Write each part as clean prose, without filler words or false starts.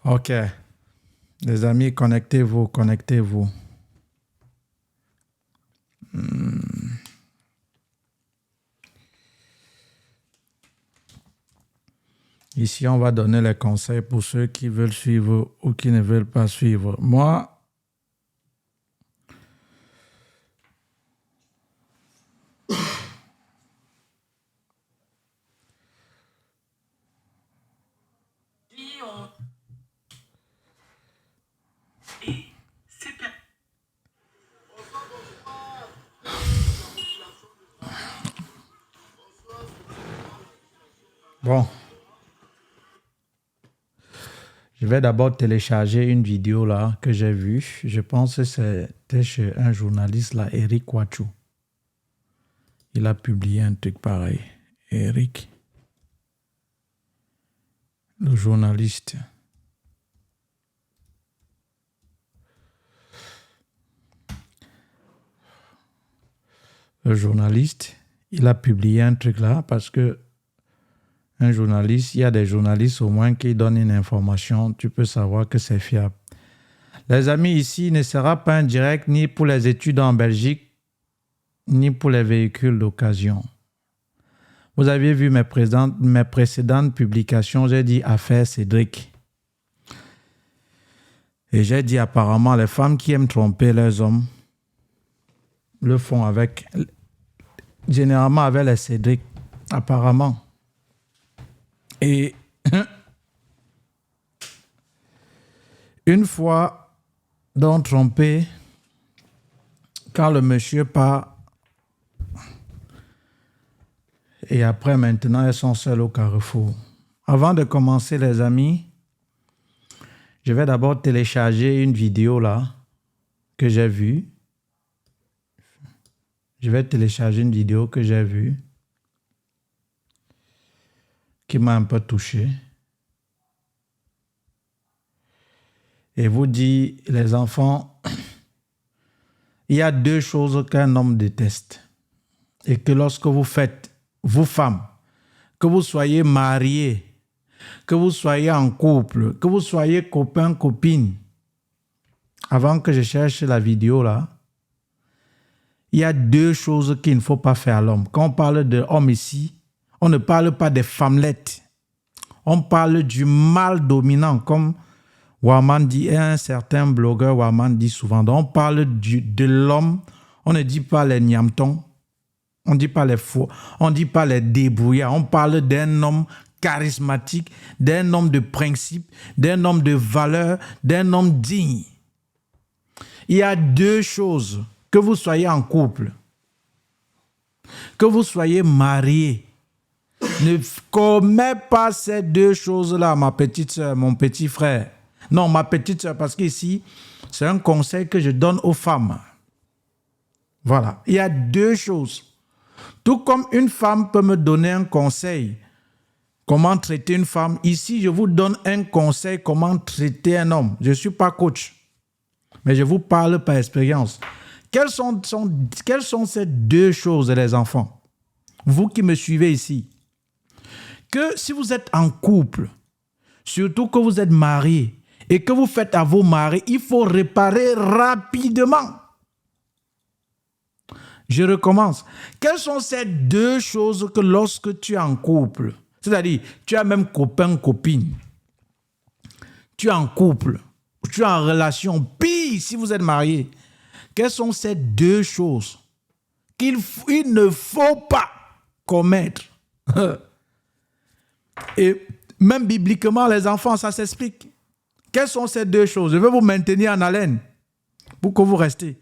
Ok. Les amis, connectez-vous, connectez-vous. Ici, on va donner les conseils pour ceux qui veulent suivre ou qui ne veulent pas suivre. Moi, bon, je vais d'abord télécharger une vidéo là que j'ai vue. Je pense que c'était chez un journaliste là, Eric Wachou. Il a publié un truc pareil. Eric, le journaliste. Le journaliste, il a publié un truc là parce que un journaliste, il y a des journalistes au moins qui donnent une information, tu peux savoir que c'est fiable. Les amis, ici, ne sera pas un direct ni pour les études en Belgique, ni pour les véhicules d'occasion. Vous aviez vu mes précédentes publications, j'ai dit affaire Cédric. Et j'ai dit apparemment les femmes qui aiment tromper leurs hommes le font généralement avec les Cédric, apparemment. Et une fois donc trompé, quand le monsieur part, et après maintenant elles sont seules au carrefour. Avant de commencer les amis, je vais d'abord télécharger une vidéo là que j'ai vue. Je vais télécharger une vidéo que j'ai vue qui m'a un peu touché. Et vous dit, les enfants, il y a deux choses qu'un homme déteste. Et que lorsque vous faites, vous femmes, que vous soyez mariés, que vous soyez en couple, que vous soyez copain, copine, avant que je cherche la vidéo là, il y a deux choses qu'il ne faut pas faire à l'homme. Quand on parle de homme ici, on ne parle pas des femmelettes. On parle du mâle dominant, comme Warman dit, et un certain blogueur Warman dit souvent. Donc on parle de l'homme, on ne dit pas les niamtons, on ne dit pas les faux, on ne dit pas les débrouillards. On parle d'un homme charismatique, d'un homme de principe, d'un homme de valeur, d'un homme digne. Il y a deux choses. Que vous soyez en couple, que vous soyez marié, ne commets pas ces deux choses-là, ma petite soeur, mon petit frère. Non, ma petite soeur, parce qu'ici, c'est un conseil que je donne aux femmes. Voilà, il y a deux choses. Tout comme une femme peut me donner un conseil, comment traiter une femme, ici, je vous donne un conseil, comment traiter un homme. Je ne suis pas coach, mais je vous parle par expérience. Quelles sont ces deux choses, les enfants? Vous qui me suivez ici. Que si vous êtes en couple, surtout que vous êtes marié et que vous faites à vos maris, il faut réparer rapidement. Je recommence. Quelles sont ces deux choses que lorsque tu es en couple, c'est-à-dire tu as même copain, copine, tu es en couple, tu es en relation, pire si vous êtes marié, quelles sont ces deux choses qu'il ne faut pas commettre? Et même bibliquement, les enfants, ça s'explique. Quelles sont ces deux choses? Je vais vous maintenir en haleine pour que vous restez.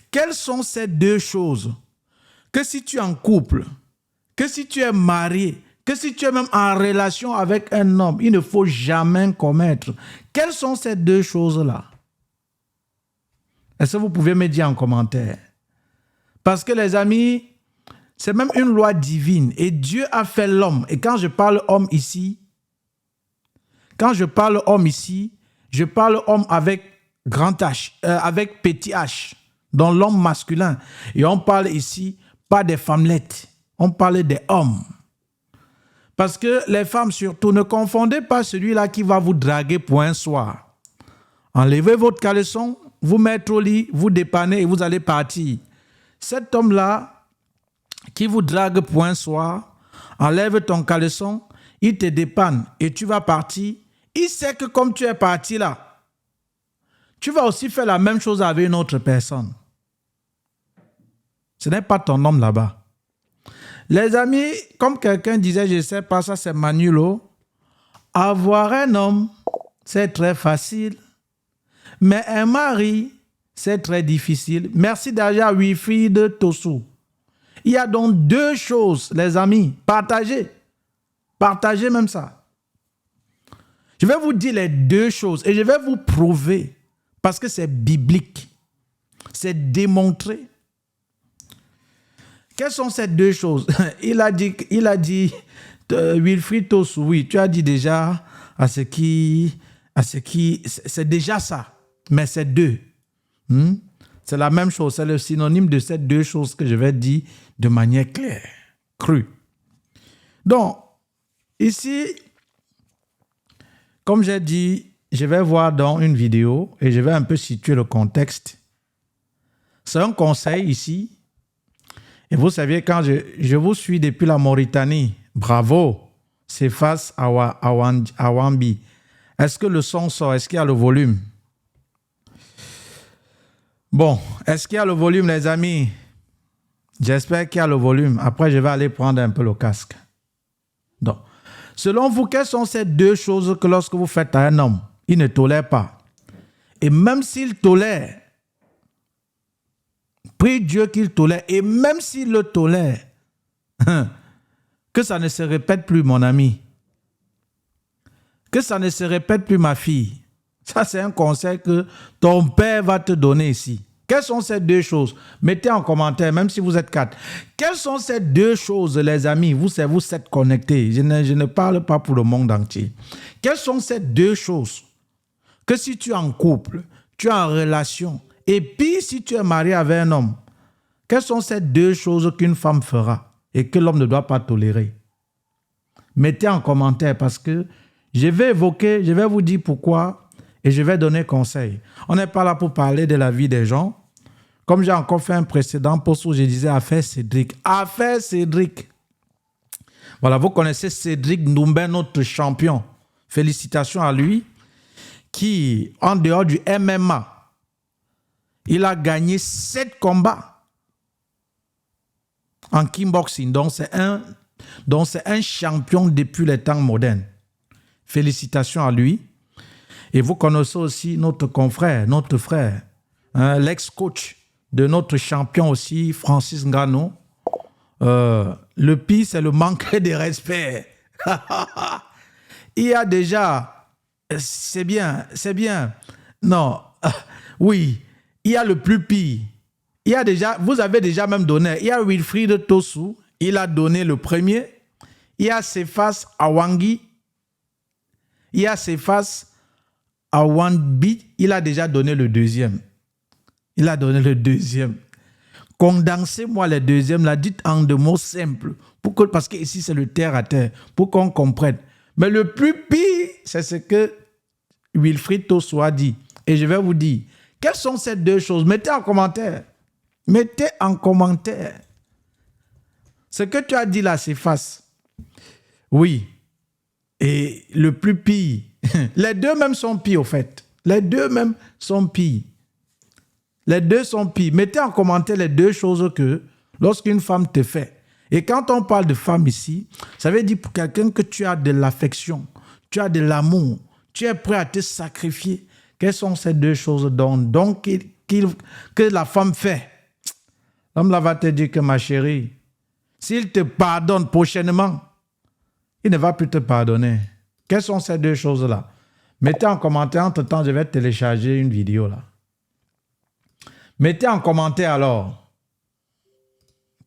Quelles sont ces deux choses que si tu es en couple, que si tu es marié, que si tu es même en relation avec un homme, il ne faut jamais commettre? Quelles sont ces deux choses-là? Est-ce que vous pouvez me dire en commentaire? Parce que les amis, c'est même une loi divine. Et Dieu a fait l'homme. Et quand je parle homme ici, je parle homme avec grand H, avec petit H, dans l'homme masculin. Et on parle ici pas des femmelettes, on parle des hommes. Parce que les femmes surtout, ne confondez pas celui-là qui va vous draguer pour un soir. Enlevez votre caleçon, vous mettez au lit, vous dépannez et vous allez partir. Cet homme-là qui vous drague pour un soir, enlève ton caleçon, il te dépanne et tu vas partir. Il sait que comme tu es parti là, tu vas aussi faire la même chose avec une autre personne. Ce n'est pas ton homme là-bas. Les amis, comme quelqu'un disait, je ne sais pas, ça c'est Manulo, avoir un homme, c'est très facile. Mais un mari, c'est très difficile. Merci déjà Wilfried Tossou. Il y a donc deux choses, les amis. Partagez. Partagez même ça. Je vais vous dire les deux choses et je vais vous prouver parce que c'est biblique. C'est démontré. Quelles sont ces deux choses? Il a dit Wilfried Tossou, oui, tu as dit déjà c'est déjà ça, mais c'est deux. C'est la même chose, c'est le synonyme de ces deux choses que je vais dire de manière claire, crue. Donc, ici, comme j'ai dit, je vais voir dans une vidéo et je vais un peu situer le contexte. C'est un conseil ici. Et vous savez, quand je vous suis depuis la Mauritanie, bravo, c'est face à Wambi. Est-ce que le son sort? Est-ce qu'il y a le volume? Bon, est-ce qu'il y a le volume, les amis? J'espère qu'il y a le volume. Après, je vais aller prendre un peu le casque. Donc, selon vous, quelles sont ces deux choses que lorsque vous faites à un homme, il ne tolère pas? Et même s'il tolère, prie Dieu qu'il tolère. Et même s'il le tolère, que ça ne se répète plus, mon ami. Que ça ne se répète plus, ma fille. Ça, c'est un conseil que ton père va te donner ici. Quelles sont ces deux choses? Mettez en commentaire, même si vous êtes 4. Quelles sont ces deux choses, les amis? Vous êtes connectés. Je ne parle pas pour le monde entier. Quelles sont ces deux choses que si tu es en couple, tu es en relation, et puis si tu es marié avec un homme, quelles sont ces deux choses qu'une femme fera et que l'homme ne doit pas tolérer? Mettez en commentaire parce que je vais vous dire pourquoi et je vais donner conseil. On n'est pas là pour parler de la vie des gens. Comme j'ai encore fait un précédent post où je disais affaire Cédric. Affaire Cédric. Voilà, vous connaissez Cédric Ndoumbé, notre champion. Félicitations à lui qui, en dehors du MMA, il a gagné 7 combats en kickboxing. Donc, c'est un champion depuis les temps modernes. Félicitations à lui. Et vous connaissez aussi notre confrère, notre frère, l'ex-coach de notre champion aussi, Francis Ngannou. Le pire, c'est le manque de respect. Il y a déjà... C'est bien. Non, oui, il y a le plus pire. Il y a déjà, vous avez déjà même donné. Il y a Wilfried Tossou, il a donné le premier. Il y a Cephas Awangi. Il y a Cephas Awanbi, il a déjà donné le deuxième. Condensez-moi le deuxième, là, dites en deux mots simples. Parce que ici, c'est le terre à terre, pour qu'on comprenne. Mais le plus pire, c'est ce que Wilfried Tossou a dit. Et je vais vous dire, quelles sont ces deux choses? Mettez en commentaire. Mettez en commentaire. Ce que tu as dit là, c'est face. Oui. Et le plus pire, les deux même sont pires au fait. Les deux même sont pires. Les deux sont pires. Mettez en commentaire les deux choses que lorsqu'une femme te fait. Et quand on parle de femme ici, ça veut dire pour quelqu'un que tu as de l'affection, tu as de l'amour, tu es prêt à te sacrifier. Quelles sont ces deux choses donc que la femme fait? L'homme là va te dire que ma chérie, s'il te pardonne prochainement, il ne va plus te pardonner. Quelles sont ces deux choses-là? Mettez en commentaire. Entre-temps, je vais télécharger une vidéo là. Mettez en commentaire alors.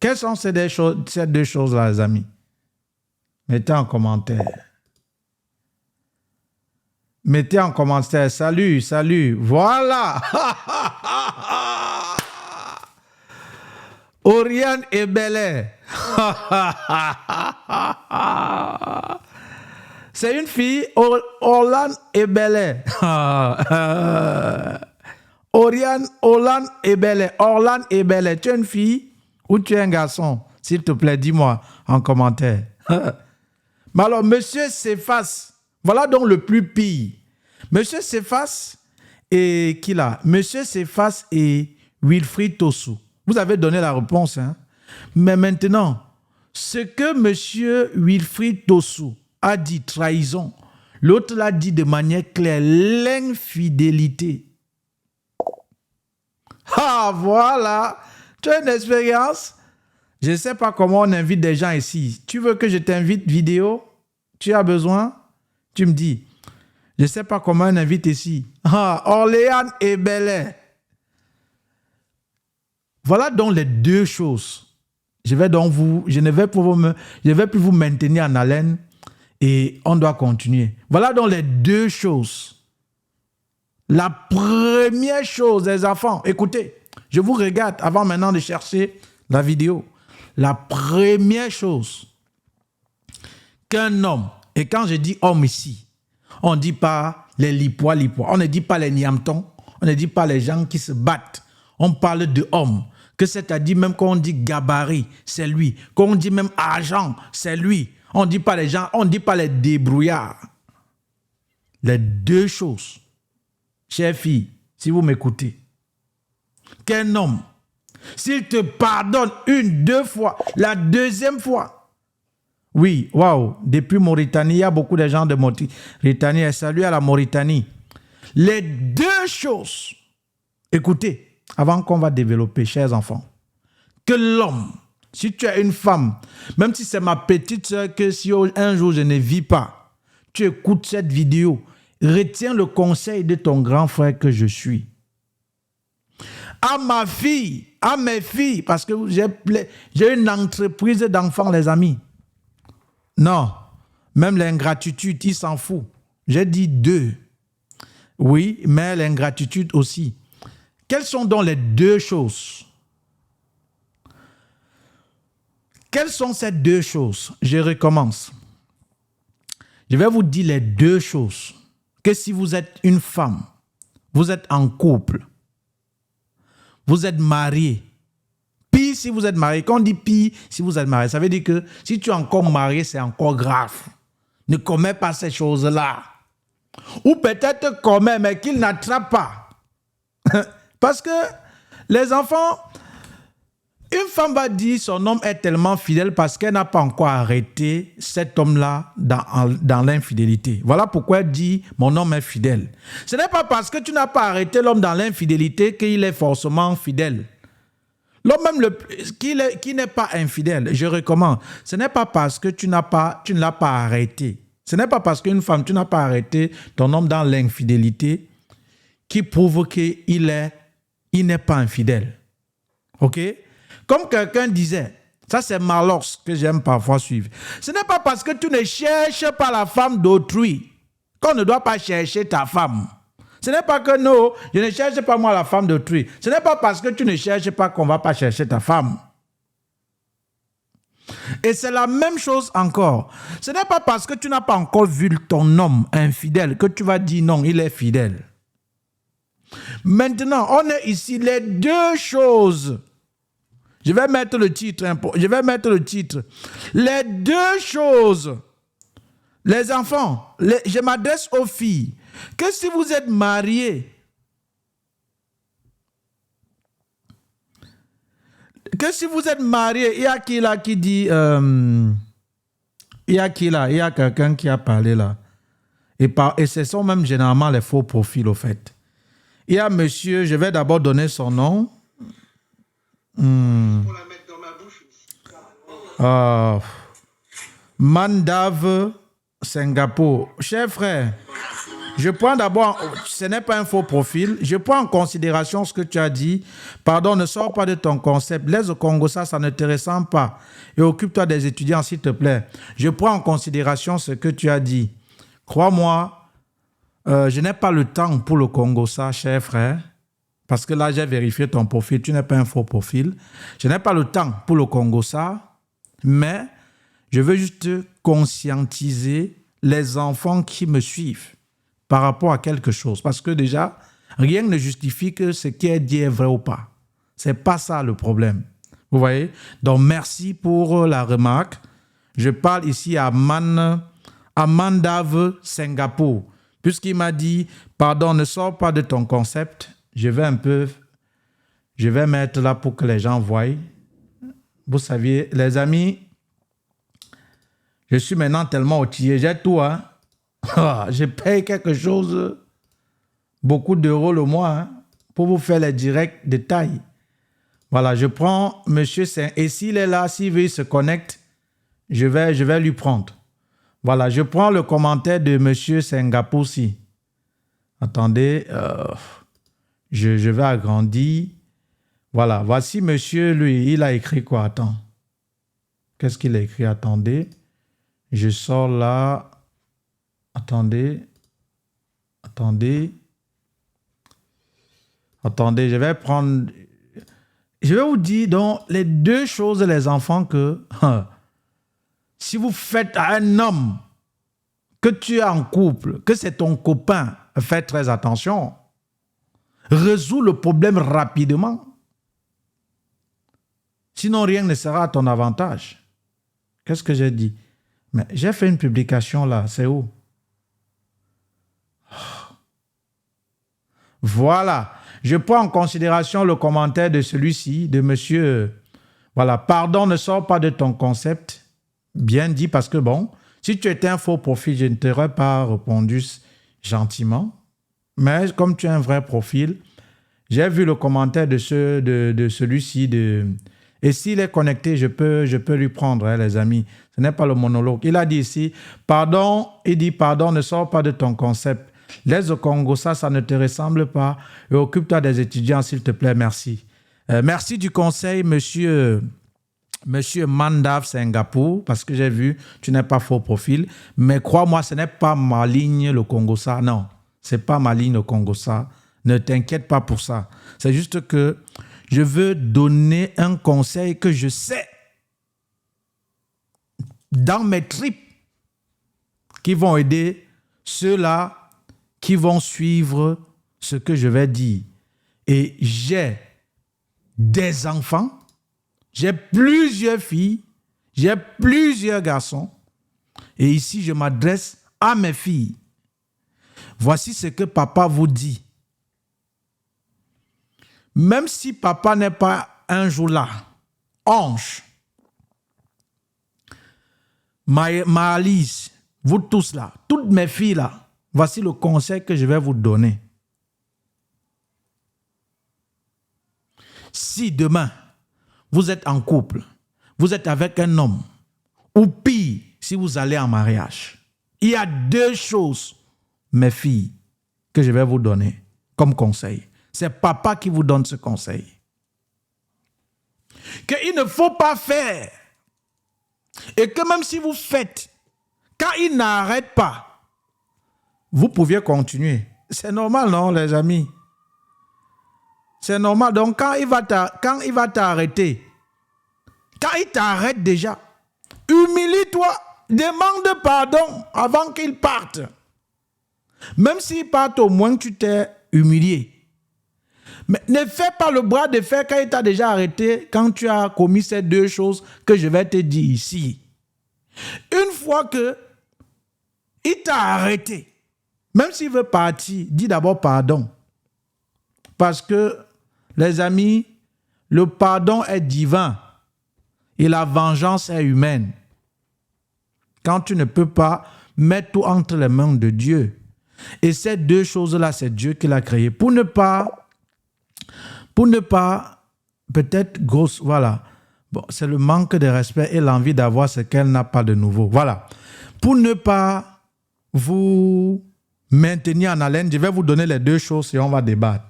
Quelles sont ces deux choses-là, les amis? Mettez en commentaire. Mettez en commentaire. Salut. Voilà. Oriane et Bel-Air. C'est une fille, Orlan et Belay. Oriane, Orlan et Belay. Orlan et Belay. Tu es une fille ou tu es un garçon? S'il te plaît, dis-moi en commentaire. Mais alors, monsieur s'efface. Voilà donc le plus pire. Monsieur s'efface et qui là? Monsieur s'efface et Wilfried Tossou. Vous avez donné la réponse. Hein? Mais maintenant, ce que monsieur Wilfried Tossou a dit trahison, l'autre l'a dit de manière claire, l'infidélité. Ah, voilà. Tu as une expérience? Je ne sais pas comment on invite des gens ici. Tu veux que je t'invite vidéo? Tu as besoin? Tu me dis. Je ne sais pas comment on invite ici. Ah, Orléans et Belay. Voilà donc les deux choses. Je ne vais plus vous maintenir en haleine et on doit continuer. Voilà donc les deux choses. La première chose, les enfants, écoutez, je vous regarde avant maintenant de chercher la vidéo. La première chose qu'un homme, et quand je dis homme ici, on ne dit pas les lipois, on ne dit pas les niamtons, on ne dit pas les gens qui se battent. On parle de homme. Que c'est-à-dire même quand on dit gabarit, c'est lui. Quand on dit même argent, c'est lui. On ne dit pas les gens, on ne dit pas les débrouillards. Les deux choses, chère fille, si vous m'écoutez, qu'un homme, s'il te pardonne une, deux fois, la deuxième fois, oui, waouh, depuis Mauritanie, il y a beaucoup de gens de Mauritanie, salut à la Mauritanie. Les deux choses, écoutez, avant qu'on va développer, chers enfants, que l'homme, si tu es une femme, même si c'est ma petite soeur, que si un jour je ne vis pas, tu écoutes cette vidéo, retiens le conseil de ton grand frère que je suis. À ma fille, à mes filles, parce que j'ai une entreprise d'enfants, les amis. Non, même l'ingratitude, il s'en fout. J'ai dit deux. Oui, mais l'ingratitude aussi. Quelles sont donc les deux choses? Quelles sont ces deux choses? Je recommence. Je vais vous dire les deux choses. Que si vous êtes une femme, vous êtes en couple, vous êtes marié. Pire si vous êtes marié. Quand on dit pire si vous êtes marié, ça veut dire que si tu es encore marié, c'est encore grave. Ne commets pas ces choses-là. Ou peut-être commets, mais qu'il n'attrape pas. Parce que les enfants, une femme va dire son homme est tellement fidèle parce qu'elle n'a pas encore arrêté cet homme-là dans l'infidélité. Voilà pourquoi elle dit mon homme est fidèle. Ce n'est pas parce que tu n'as pas arrêté l'homme dans l'infidélité qu'il est forcément fidèle. L'homme même qui n'est pas infidèle, je recommande, ce n'est pas parce que tu ne l'as pas arrêté. Ce n'est pas parce qu'une femme, tu n'as pas arrêté ton homme dans l'infidélité qui prouve qu'il n'est pas infidèle. OK? Comme quelqu'un disait, ça c'est Marlos que j'aime parfois suivre. Ce n'est pas parce que tu ne cherches pas la femme d'autrui qu'on ne doit pas chercher ta femme. Ce n'est pas que non, je ne cherche pas moi la femme d'autrui. Ce n'est pas parce que tu ne cherches pas qu'on ne va pas chercher ta femme. Et c'est la même chose encore. Ce n'est pas parce que tu n'as pas encore vu ton homme infidèle que tu vas dire non, il est fidèle. Maintenant, on est ici les deux choses. Je vais mettre le titre. Les deux choses. Les enfants, je m'adresse aux filles. Que si vous êtes mariés, il y a qui là qui dit, il y a quelqu'un qui a parlé là. Et ce sont même généralement les faux profils au fait. Il y a monsieur, je vais d'abord donner son nom. Pour la mettre dans ma bouche. Mandav Singapour. Cher frère, je prends d'abord, ce n'est pas un faux profil, je prends en considération ce que tu as dit. Pardon, ne sors pas de ton concept. Laisse au Congo, ça ne te ressemble pas. Et occupe-toi des étudiants, s'il te plaît. Je prends en considération ce que tu as dit. Crois-moi, je n'ai pas le temps pour le Congo, ça, cher frère. Parce que là, j'ai vérifié ton profil. Tu n'es pas un faux profil. Je n'ai pas le temps pour le Congo, ça. Mais je veux juste conscientiser les enfants qui me suivent par rapport à quelque chose. Parce que déjà, rien ne justifie que ce qui est dit est vrai ou pas. Ce n'est pas ça le problème. Vous voyez? Donc, merci pour la remarque. Je parle ici à Amandav Singapour. Puisqu'il m'a dit, pardon, ne sors pas de ton concept. Je vais mettre là pour que les gens voient. Vous saviez, les amis, je suis maintenant tellement outillé. J'ai tout, hein. Je paye quelque chose, beaucoup d'euros le mois, hein, pour vous faire les directs détails. Voilà, je prends monsieur Saint. Et s'il est là, s'il veut se connecte, je vais lui prendre. Voilà, je prends le commentaire de monsieur Singapour aussi. Attendez, je vais agrandir. Voilà, voici monsieur, lui, il a écrit quoi? Attends. Qu'est-ce qu'il a écrit? Attendez. Je sors là. Attendez, je vais prendre... Je vais vous dire donc les deux choses, les enfants, que si vous faites à un homme que tu es en couple, que c'est ton copain, faites très attention. Résous le problème rapidement. Sinon, rien ne sera à ton avantage. Qu'est-ce que j'ai dit? Mais j'ai fait une publication là, c'est où? Voilà. Je prends en considération le commentaire de celui-ci, de monsieur. Voilà. Pardon, ne sors pas de ton concept. Bien dit, parce que bon, si tu étais un faux profil, je ne t'aurais pas répondu gentiment. Mais comme tu es un vrai profil, j'ai vu le commentaire de celui-ci. Et s'il est connecté, je peux lui prendre, hein, les amis. Ce n'est pas le monologue. Il a dit ici, pardon, il dit, pardon, ne sors pas de ton concept. Laisse au Congo, ça ne te ressemble pas. Et occupe-toi des étudiants, s'il te plaît, merci. Merci du conseil, monsieur Mandav Singapour, parce que j'ai vu, tu n'es pas faux profil. Mais crois-moi, ce n'est pas ma ligne, le Congo, ça. Non, ce n'est pas ma ligne, le Congo, ça. Ne t'inquiète pas pour ça. C'est juste que je veux donner un conseil que je sais dans mes tripes qui vont aider ceux-là qui vont suivre ce que je vais dire. Et j'ai des enfants, j'ai plusieurs filles, j'ai plusieurs garçons. Et ici, je m'adresse à mes filles. Voici ce que papa vous dit. Même si papa n'est pas un jour là, Ange, Alice, vous tous là, toutes mes filles là, voici le conseil que je vais vous donner. Si demain, vous êtes en couple, vous êtes avec un homme, ou pire, si vous allez en mariage, il y a deux choses, mes filles, que je vais vous donner comme conseil. C'est papa qui vous donne ce conseil. Qu'il ne faut pas faire. Et que même si vous faites, quand il n'arrête pas, vous pouviez continuer. C'est normal, non, les amis? C'est normal. Donc, quand il va t'arrêter, quand il t'arrête déjà, humilie-toi, demande pardon avant qu'il parte. Même s'il parte, au moins tu t'es humilié. Mais ne fais pas le bras de fer quand il t'a déjà arrêté, quand tu as commis ces deux choses que je vais te dire ici. Une fois que il t'a arrêté, même s'il veut partir, dis d'abord pardon. Parce que, les amis, le pardon est divin et la vengeance est humaine. Quand tu ne peux pas mettre tout entre les mains de Dieu. Et ces deux choses-là, c'est Dieu qui l'a créé. Pour ne pas, peut-être grosse, voilà. Bon, c'est le manque de respect et l'envie d'avoir ce qu'elle n'a pas de nouveau. Voilà. Pour ne pas vous maintenir en haleine, je vais vous donner les deux choses et on va débattre.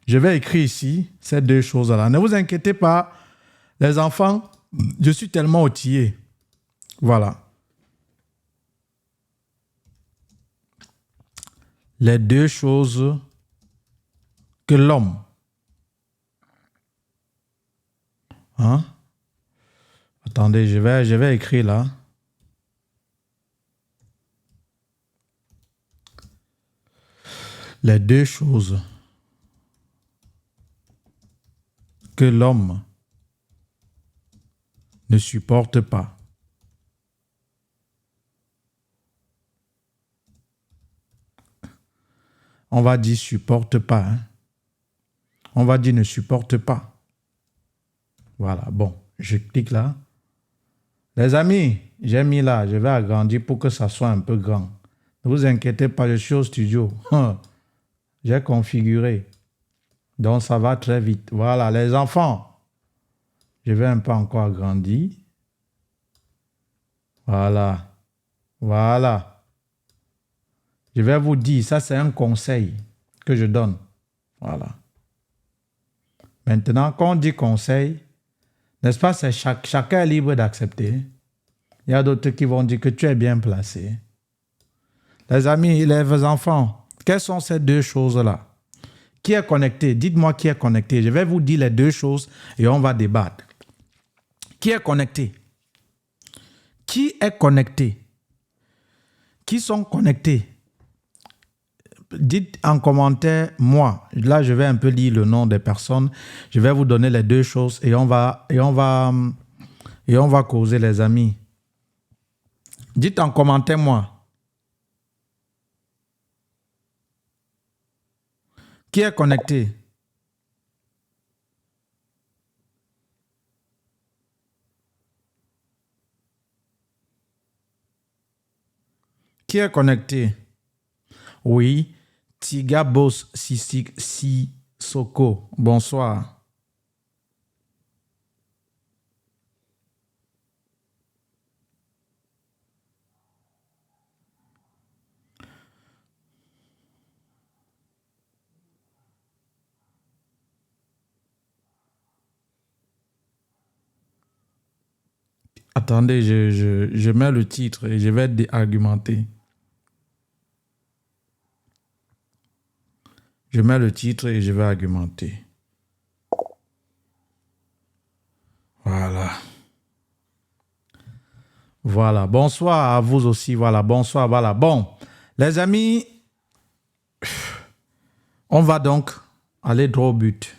Je vais écrire ici ces deux choses-là. Ne vous inquiétez pas, les enfants, je suis tellement outillé. Voilà. Les deux choses que l'homme, hein? Attendez, je vais écrire là. Les deux choses que l'homme ne supporte pas. On va dire supporte pas. Hein? On va dire ne supporte pas. Voilà, bon, je clique là. Les amis, j'ai mis là, je vais agrandir pour que ça soit un peu grand. Ne vous inquiétez pas, je suis au studio. J'ai configuré. Donc ça va très vite. Voilà, les enfants. Je vais un peu encore agrandir. Voilà. Voilà. Je vais vous dire, ça c'est un conseil que je donne. Voilà. Maintenant, quand on dit conseil, n'est-ce pas, c'est chacun est libre d'accepter. Il y a d'autres qui vont dire que tu es bien placé. Les amis, les enfants, quelles sont ces deux choses-là? Qui est connecté? Dites-moi qui est connecté. Je vais vous dire les deux choses et on va débattre. Qui est connecté? Qui est connecté? Qui sont connectés? Dites en commentaire, moi. Là, je vais un peu lire le nom des personnes. Je vais vous donner les deux choses et on va causer, les amis. Dites en commentaire, moi. Qui est connecté? Qui est connecté? Oui. Tiga Boss Sissoko. Bonsoir. Attendez, je mets le titre et je vais argumenter. Je mets le titre et je vais argumenter. Voilà. Voilà. Bonsoir à vous aussi. Voilà. Bonsoir. Voilà. Bon, les amis, on va donc aller droit au but.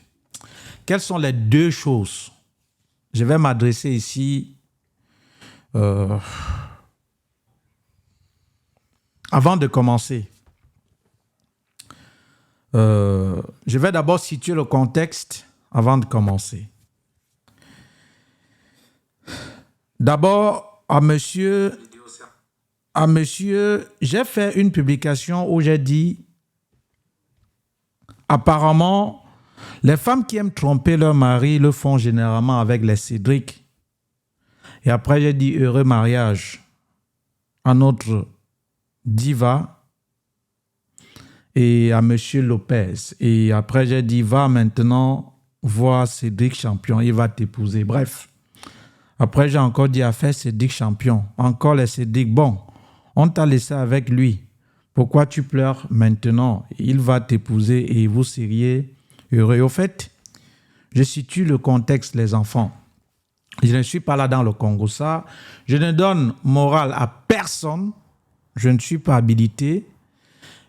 Quelles sont les deux choses? Je vais m'adresser ici avant de commencer. Je vais d'abord situer le contexte avant de commencer. D'abord, à monsieur, j'ai fait une publication où j'ai dit, apparemment, les femmes qui aiment tromper leur mari le font généralement avec les Cédric. Et après, j'ai dit heureux mariage à notre diva et à monsieur Lopez. Et après, j'ai dit va maintenant voir Cédric Champion, il va t'épouser. Bref. Après, j'ai encore dit affaire Cédric Champion. Encore les Cédric. Bon, on t'a laissé avec lui. Pourquoi tu pleures maintenant? Il va t'épouser et vous seriez heureux. Au fait, je situe le contexte, les enfants. Je ne suis pas là dans le Congo, ça. Je ne donne morale à personne. Je ne suis pas habilité.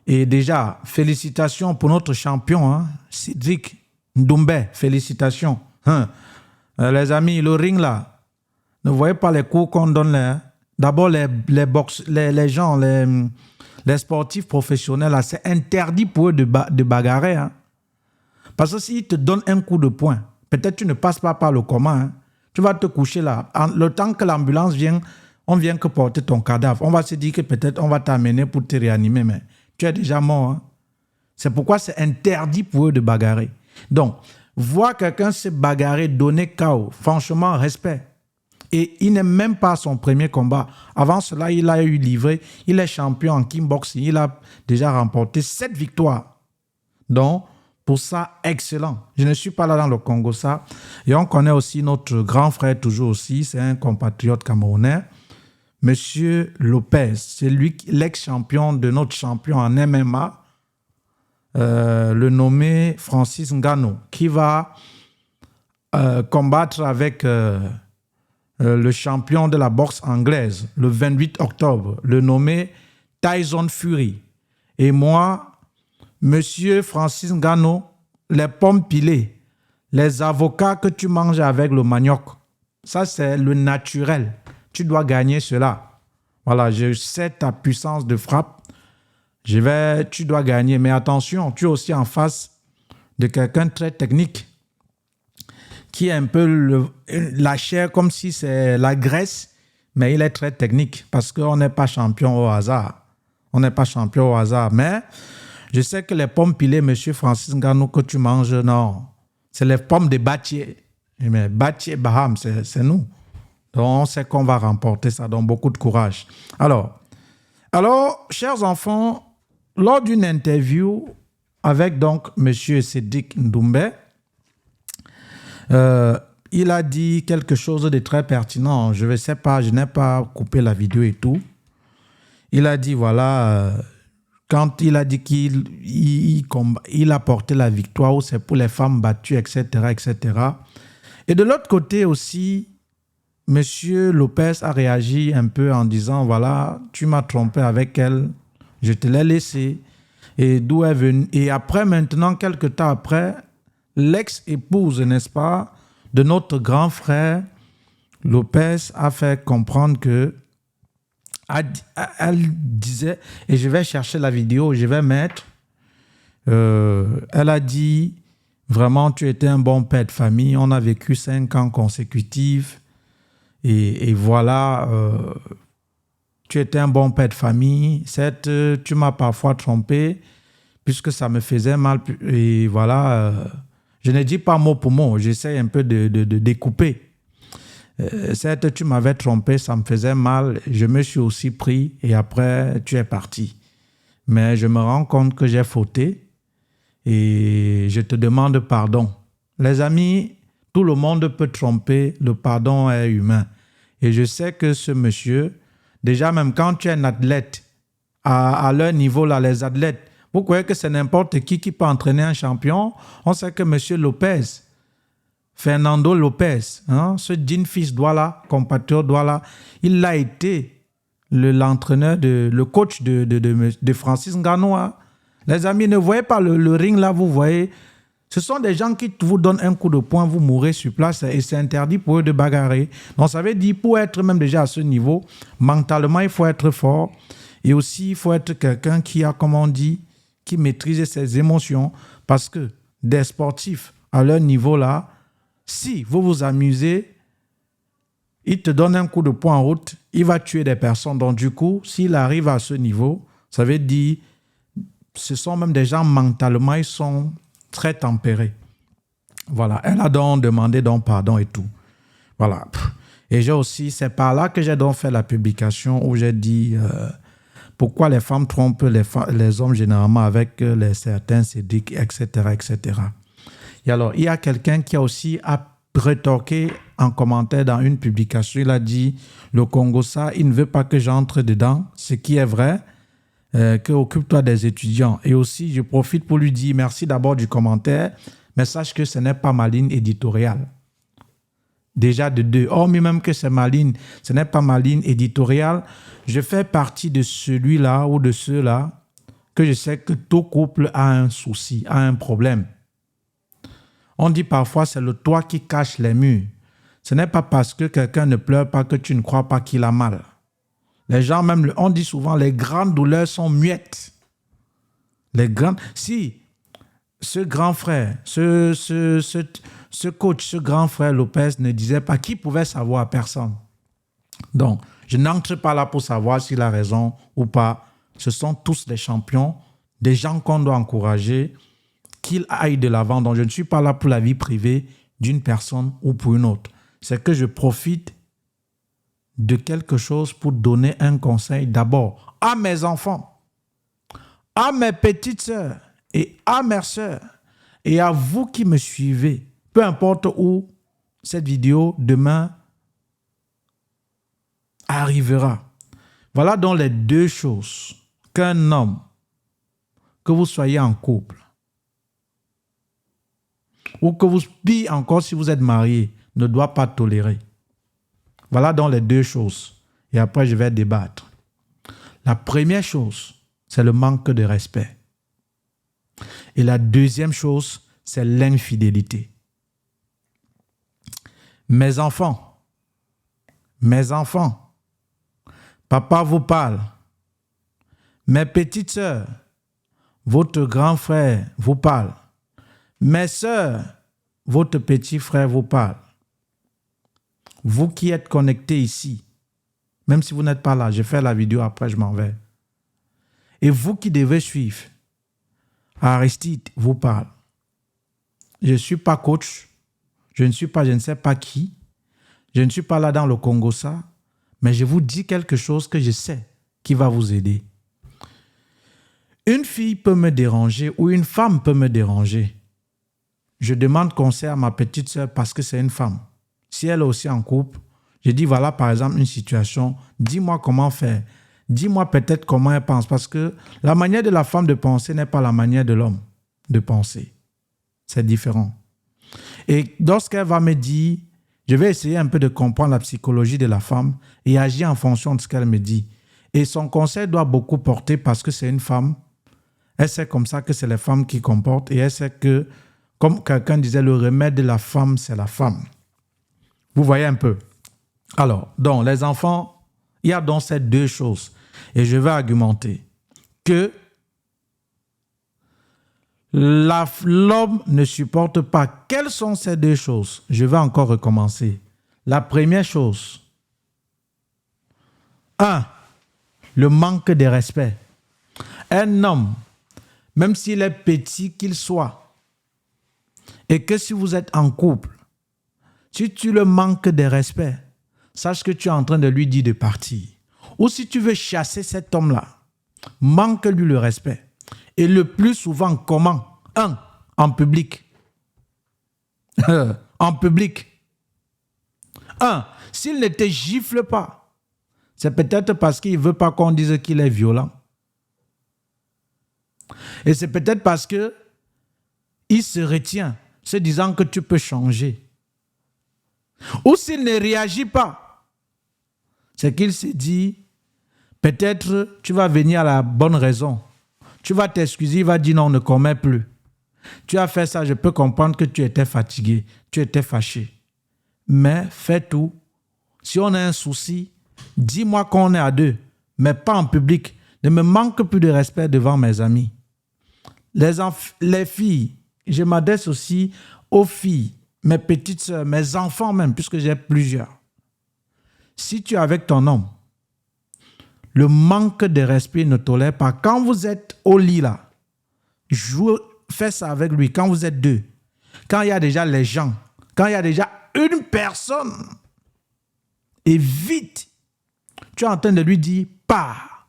Et déjà, félicitations pour notre champion, hein, Cédric Ndoumbe. Félicitations. Les amis, le ring là, ne voyez pas les cours qu'on donne là. Hein. D'abord, les gens, les sportifs professionnels, là, c'est interdit pour eux de bagarrer. Hein. Parce que s'ils te donnent un coup de poing, peut-être tu ne passes pas par le commun. Hein. Tu vas te coucher là. Le temps que l'ambulance vient, on vient que porter ton cadavre. On va se dire que peut-être on va t'amener pour te réanimer, mais tu es déjà mort. Hein. C'est pourquoi c'est interdit pour eux de bagarrer. Donc, voir quelqu'un se bagarrer, donner KO, franchement, respect. Et il n'est même pas son premier combat. Avant cela, il a eu livré. Il est champion en kickboxing. Il a déjà remporté 7 victoires. Donc, pour ça, excellent. Je ne suis pas là dans le Congo, ça. Et on connaît aussi notre grand frère, toujours aussi. C'est un compatriote camerounais. Monsieur Lopez, c'est lui, l'ex-champion de notre champion en MMA, le nommé Francis Ngannou, qui va combattre avec le champion de la boxe anglaise le 28 octobre, le nommé Tyson Fury. Et moi, Monsieur Francis Ngannou, les pommes pilées, les avocats que tu manges avec le manioc, ça c'est le naturel. Tu dois gagner cela. Voilà, je sais ta puissance de frappe. Tu dois gagner. Mais attention, tu es aussi en face de quelqu'un de très technique qui est un peu la chair comme si c'est la graisse, mais il est très technique parce qu'on n'est pas champion au hasard. On n'est pas champion au hasard. Mais je sais que les pommes pilées, monsieur Francis Ngannou, que tu manges, non. C'est les pommes de Batié. Mais Batié, Baham, c'est nous. Donc, on sait qu'on va remporter ça. Donc, beaucoup de courage. Alors, chers enfants, lors d'une interview avec donc monsieur Sédic Ndoumbé, il a dit quelque chose de très pertinent. Je ne sais pas, je n'ai pas coupé la vidéo et tout. Il a dit, voilà, quand il a dit qu'il a porté la victoire, ou c'est pour les femmes battues, etc., etc. Et de l'autre côté aussi, monsieur Lopez a réagi un peu en disant, voilà, tu m'as trompé avec elle, je te l'ai laissée. Et d'où est venue. Et après, maintenant, quelques temps après, l'ex-épouse, n'est-ce pas, de notre grand frère Lopez a fait comprendre que elle disait, et je vais chercher la vidéo, je vais mettre, elle a dit, vraiment, tu étais un bon père de famille, on a vécu 5 ans consécutifs, et voilà, tu étais un bon père de famille, certes, tu m'as parfois trompé, puisque ça me faisait mal, et voilà, je ne dis pas mot pour mot, j'essaie un peu de découper. Certes, tu m'avais trompé, ça me faisait mal, je me suis aussi pris, et après, tu es parti. Mais je me rends compte que j'ai fauté, et je te demande pardon. Les amis, tout le monde peut tromper, le pardon est humain. Et je sais que ce monsieur, déjà même quand tu es un athlète, à leur niveau là, les athlètes, vous croyez que c'est n'importe qui peut entraîner un champion? On sait que monsieur Lopez, Fernando Lopez, hein, ce jeune fils Douala, compatriote Douala, il a été l'entraîneur, le coach de Francis Ngannou. Hein. Les amis, ne voyez pas le ring là, vous voyez. Ce sont des gens qui vous donnent un coup de poing, vous mourrez sur place et c'est interdit pour eux de bagarrer. Donc ça veut dire, pour être même déjà à ce niveau, mentalement, il faut être fort. Et aussi, il faut être quelqu'un qui a, comme on dit, qui maîtrise ses émotions. Parce que des sportifs à leur niveau là, si vous vous amusez, il te donne un coup de poing en route, il va tuer des personnes. Donc du coup, s'il arrive à ce niveau, ça veut dire, ce sont même des gens mentalement, ils sont très tempérés. Voilà, elle a donc demandé donc pardon et tout. Voilà. Et j'ai aussi, c'est par là que j'ai donc fait la publication où j'ai dit pourquoi les femmes trompent les hommes généralement avec certains sédiques, etc., etc. Et alors, il y a quelqu'un qui a aussi rétorqué en commentaire dans une publication. Il a dit, le Congo, ça, il ne veut pas que j'entre dedans, ce qui est vrai, que occupe-toi des étudiants. Et aussi, je profite pour lui dire merci d'abord du commentaire, mais sache que ce n'est pas ma ligne éditoriale. Déjà de deux. Hormis même que c'est ma ligne, ce n'est pas ma ligne éditoriale. Je fais partie de celui-là ou de ceux-là que je sais que tout couple a un souci, a un problème. On dit parfois c'est le toit qui cache les murs. Ce n'est pas parce que quelqu'un ne pleure pas que tu ne crois pas qu'il a mal. Les gens même, on dit souvent, les grandes douleurs sont muettes. Si ce grand frère, ce coach, ce grand frère Lopez ne disait pas, qui pouvait savoir? Personne. Donc, je n'entre pas là pour savoir s'il a raison ou pas. Ce sont tous des champions, des gens qu'on doit encourager, qu'ils aillent de l'avant. Donc, je ne suis pas là pour la vie privée d'une personne ou pour une autre. C'est que je profite de quelque chose pour donner un conseil d'abord à mes enfants, à mes petites sœurs et à mes sœurs et à vous qui me suivez, peu importe où cette vidéo demain arrivera. Voilà donc les deux choses qu'un homme, que vous soyez en couple, ou que vous, pire encore si vous êtes marié, ne doit pas tolérer. Voilà donc les deux choses. Et après, je vais débattre. La première chose, c'est le manque de respect. Et la deuxième chose, c'est l'infidélité. Mes enfants, papa vous parle. Mes petites sœurs, votre grand frère vous parle. Mes sœurs, votre petit frère vous parle. Vous qui êtes connectés ici, même si vous n'êtes pas là, je fais la vidéo après, je m'en vais. Et vous qui devez suivre, Aristide vous parle. Je ne suis pas coach, je ne sais pas qui, je ne suis pas là dans le Congo ça, mais je vous dis quelque chose que je sais qui va vous aider. Une fille peut me déranger ou une femme peut me déranger. Je demande conseil à ma petite sœur parce que c'est une femme. Si elle est aussi en couple, je dis voilà par exemple une situation, dis-moi comment faire. Dis-moi peut-être comment elle pense parce que la manière de la femme de penser n'est pas la manière de l'homme de penser. C'est différent. Et lorsqu'elle va me dire, je vais essayer un peu de comprendre la psychologie de la femme et agir en fonction de ce qu'elle me dit. Et son conseil doit beaucoup porter parce que c'est une femme. Elle sait comme ça que c'est les femmes qui comportent et elle sait que, comme quelqu'un disait, le remède de la femme, c'est la femme. Vous voyez un peu. Alors, donc, les enfants, il y a donc ces deux choses. Et je vais argumenter que l'homme ne supporte pas. Quelles sont ces deux choses? Je vais encore recommencer. La première chose. 1. Le manque de respect. Un homme, même s'il est petit qu'il soit, et que si vous êtes en couple, si tu le manques de respect, sache que tu es en train de lui dire de partir. Ou si tu veux chasser cet homme-là, manque-lui le respect. Et le plus souvent, comment? 1. En public. En public. 1. S'il ne te gifle pas, c'est peut-être parce qu'il ne veut pas qu'on dise qu'il est violent. Et c'est peut-être parce qu'il se retient, se disant que tu peux changer. Ou s'il ne réagit pas, c'est qu'il se dit, peut-être tu vas venir à la bonne raison. Tu vas t'excuser, il va dire non, on ne commet plus. Tu as fait ça, je peux comprendre que tu étais fatigué, tu étais fâché. Mais fais tout. Si on a un souci, dis-moi qu'on est à deux, mais pas en public. Ne me manque plus de respect devant mes amis. Les filles, je m'adresse aussi aux filles, mes petites sœurs, mes enfants même, puisque j'ai plusieurs. Si tu es avec ton homme, le manque de respect ne tolère pas. Quand vous êtes au lit là, fais ça avec lui. Quand vous êtes deux, quand il y a déjà les gens, quand il y a déjà une personne, et vite, tu es en train de lui dire pars.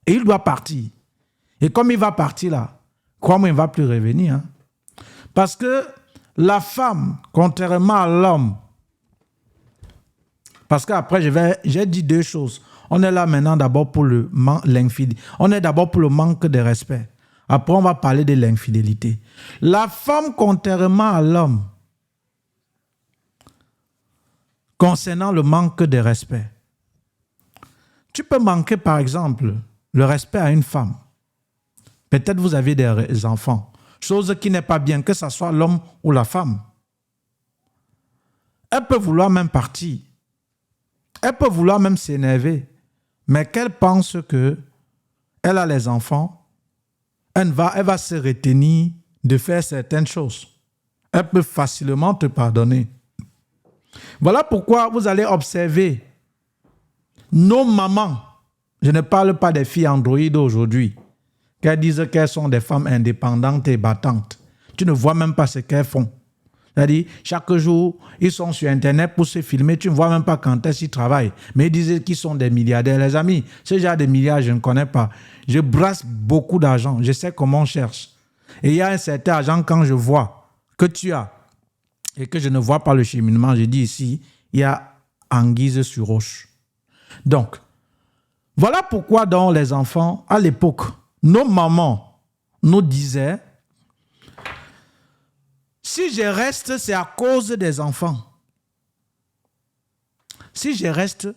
Et il doit partir. Et comme il va partir là, crois-moi, il ne va plus revenir. Hein. Parce que la femme, contrairement à l'homme, parce qu'après, j'ai dit deux choses. On est là maintenant d'abord pour l'infidélité. On est d'abord pour le manque de respect. Après, on va parler de l'infidélité. La femme, contrairement à l'homme, concernant le manque de respect, tu peux manquer, par exemple, le respect à une femme. Peut-être vous avez des enfants. Chose qui n'est pas bien, que ce soit l'homme ou la femme. Elle peut vouloir même partir. Elle peut vouloir même s'énerver. Mais qu'elle pense qu'elle a les enfants, elle va se retenir de faire certaines choses. Elle peut facilement te pardonner. Voilà pourquoi vous allez observer nos mamans. Je ne parle pas des filles androïdes aujourd'hui, qu'elles disent qu'elles sont des femmes indépendantes et battantes. Tu ne vois même pas ce qu'elles font. C'est-à-dire, chaque jour, ils sont sur Internet pour se filmer. Tu ne vois même pas quand est-ce qu'ils travaillent. Mais ils disent qu'ils sont des milliardaires. Les amis, ce genre de milliards, je ne connais pas. Je brasse beaucoup d'argent. Je sais comment on cherche. Et il y a un certain argent quand je vois que tu as et que je ne vois pas le cheminement. Je dis ici, il y a anguille sur roche. Donc, voilà pourquoi dans les enfants, à l'époque, nos mamans nous disaient, si je reste, c'est à cause des enfants. Si je reste,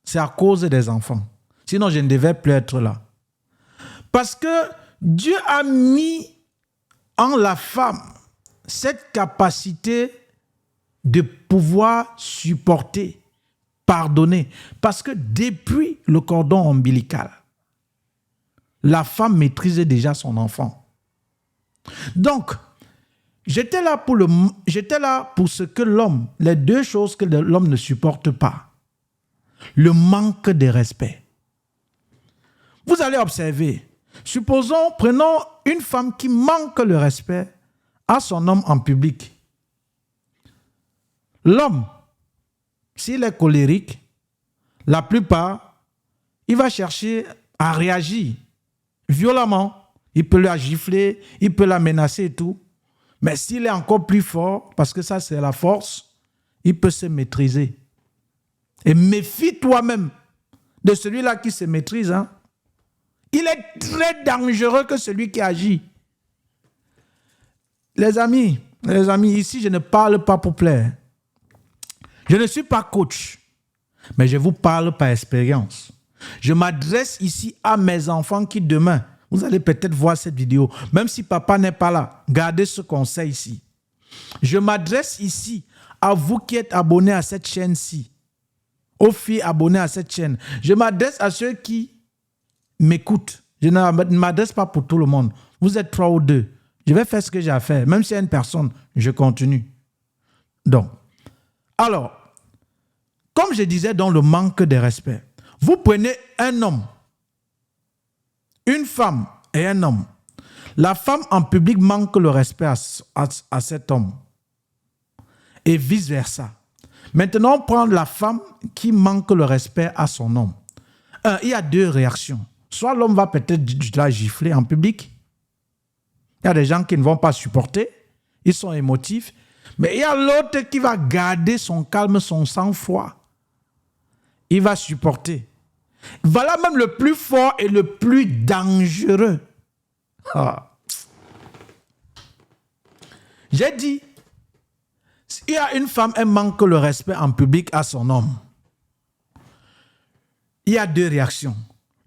c'est à cause des enfants. Sinon, je ne devais plus être là. Parce que Dieu a mis en la femme cette capacité de pouvoir supporter, pardonner. Parce que depuis le cordon ombilical, la femme maîtrisait déjà son enfant. Donc, j'étais là pour ce que l'homme, les deux choses que l'homme ne supporte pas. Le manque de respect. Vous allez observer. Supposons, prenons une femme qui manque le respect à son homme en public. L'homme, s'il est colérique, la plupart, il va chercher à réagir violemment. Il peut la gifler, il peut la menacer et tout. Mais s'il est encore plus fort, parce que ça c'est la force, il peut se maîtriser. Et méfie-toi même de celui-là qui se maîtrise. Hein? Il est très dangereux que celui qui agit. Les amis, ici je ne parle pas pour plaire. Je ne suis pas coach, mais je vous parle par expérience. Je m'adresse ici à mes enfants qui demain, vous allez peut-être voir cette vidéo, même si papa n'est pas là, gardez ce conseil ici. Je m'adresse ici à vous qui êtes abonnés à cette chaîne-ci, aux filles abonnées à cette chaîne. Je m'adresse à ceux qui m'écoutent. Je ne m'adresse pas pour tout le monde. Vous êtes 3 ou 2. Je vais faire ce que j'ai à faire. Même s'il y a une personne, je continue. Donc, alors, comme je disais dans le manque de respect, vous prenez un homme, une femme et un homme. La femme en public manque le respect à cet homme. Et vice-versa. Maintenant, on prend la femme qui manque le respect à son homme. Il y a deux réactions. Soit l'homme va peut-être la gifler en public. Il y a des gens qui ne vont pas supporter. Ils sont émotifs. Mais il y a l'autre qui va garder son calme, son sang-froid. Il va supporter. Voilà même le plus fort et le plus dangereux. Ah. J'ai dit, il y a une femme, elle manque le respect en public à son homme. Il y a deux réactions.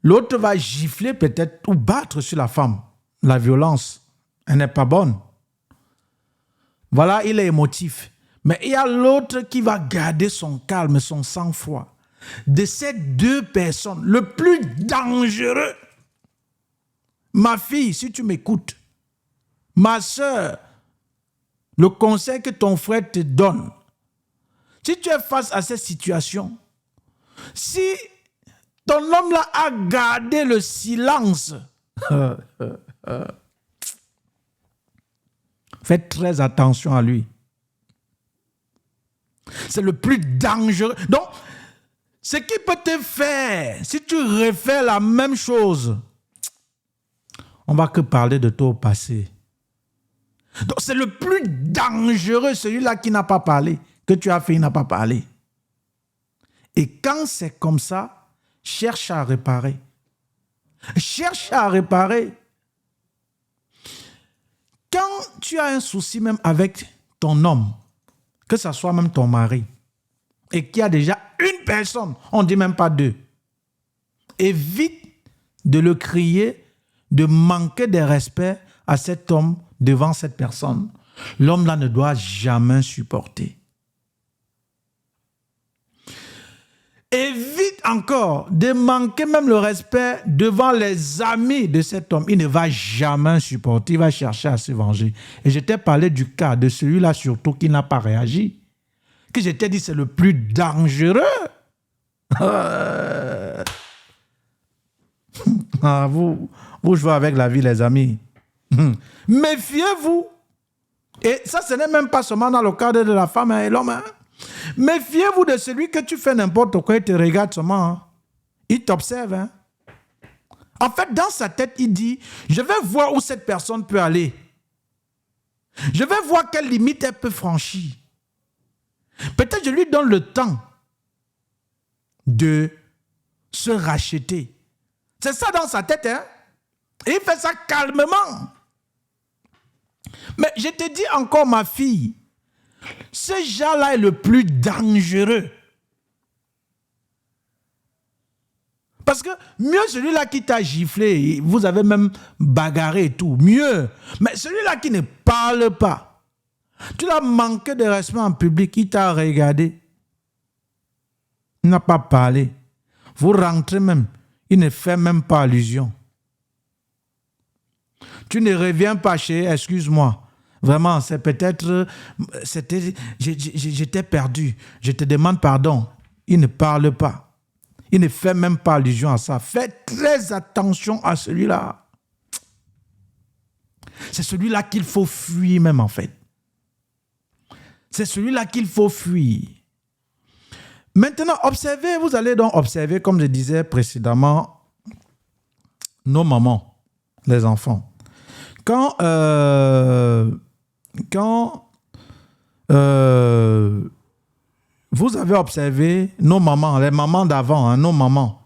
L'autre va gifler peut-être ou battre sur la femme. La violence, elle n'est pas bonne. Voilà, il est émotif. Mais il y a l'autre qui va garder son calme, son sang-froid. De ces deux personnes, le plus dangereux, ma fille, si tu m'écoutes, ma soeur, le conseil que ton frère te donne, si tu es face à cette situation, si ton homme là a gardé le silence, faites très attention à lui. C'est le plus dangereux. Donc, ce qui peut te faire, si tu refais la même chose, on ne va que parler de toi au passé. Donc, c'est le plus dangereux, celui-là qui n'a pas parlé, que tu as fait, il n'a pas parlé. Et quand c'est comme ça, cherche à réparer. Cherche à réparer. Quand tu as un souci même avec ton homme, que ce soit même ton mari, et qu'il y a déjà une personne, on ne dit même pas deux, évite de le crier, de manquer de respect à cet homme devant cette personne. L'homme là ne doit jamais supporter. Évite encore de manquer même le respect devant les amis de cet homme. Il ne va jamais supporter, il va chercher à se venger. Et je t'ai parlé du cas de celui-là surtout qui n'a pas réagi. Que je t'ai dit c'est le plus dangereux. Vous jouez avec la vie les amis. Méfiez-vous. Et ça ce n'est même pas seulement dans le cadre de la femme et l'homme. Méfiez-vous de celui que tu fais n'importe quoi, il te regarde seulement. Hein. Il t'observe. Hein. En fait, dans sa tête, il dit, je vais voir où cette personne peut aller. Je vais voir quelle limite elle peut franchir. Peut-être je lui donne le temps de se racheter. C'est ça dans sa tête. Hein? Et il fait ça calmement. Mais je te dis encore, ma fille, ce genre-là est le plus dangereux. Parce que mieux celui-là qui t'a giflé, vous avez même bagarré et tout, mieux. Mais celui-là qui ne parle pas, tu l'as manqué de respect en public, il t'a regardé, il n'a pas parlé. Vous rentrez même, il ne fait même pas allusion. Tu ne reviens pas chez, excuse-moi, vraiment, c'est peut-être, j'étais perdu, je te demande pardon. Il ne parle pas. Il ne fait même pas allusion à ça. Faites très attention à celui-là. C'est celui-là qu'il faut fuir même en fait. C'est celui-là qu'il faut fuir. Maintenant, observez, vous allez donc observer, comme je disais précédemment, nos mamans, les enfants. Quand vous avez observé nos mamans, les mamans d'avant, hein, nos mamans,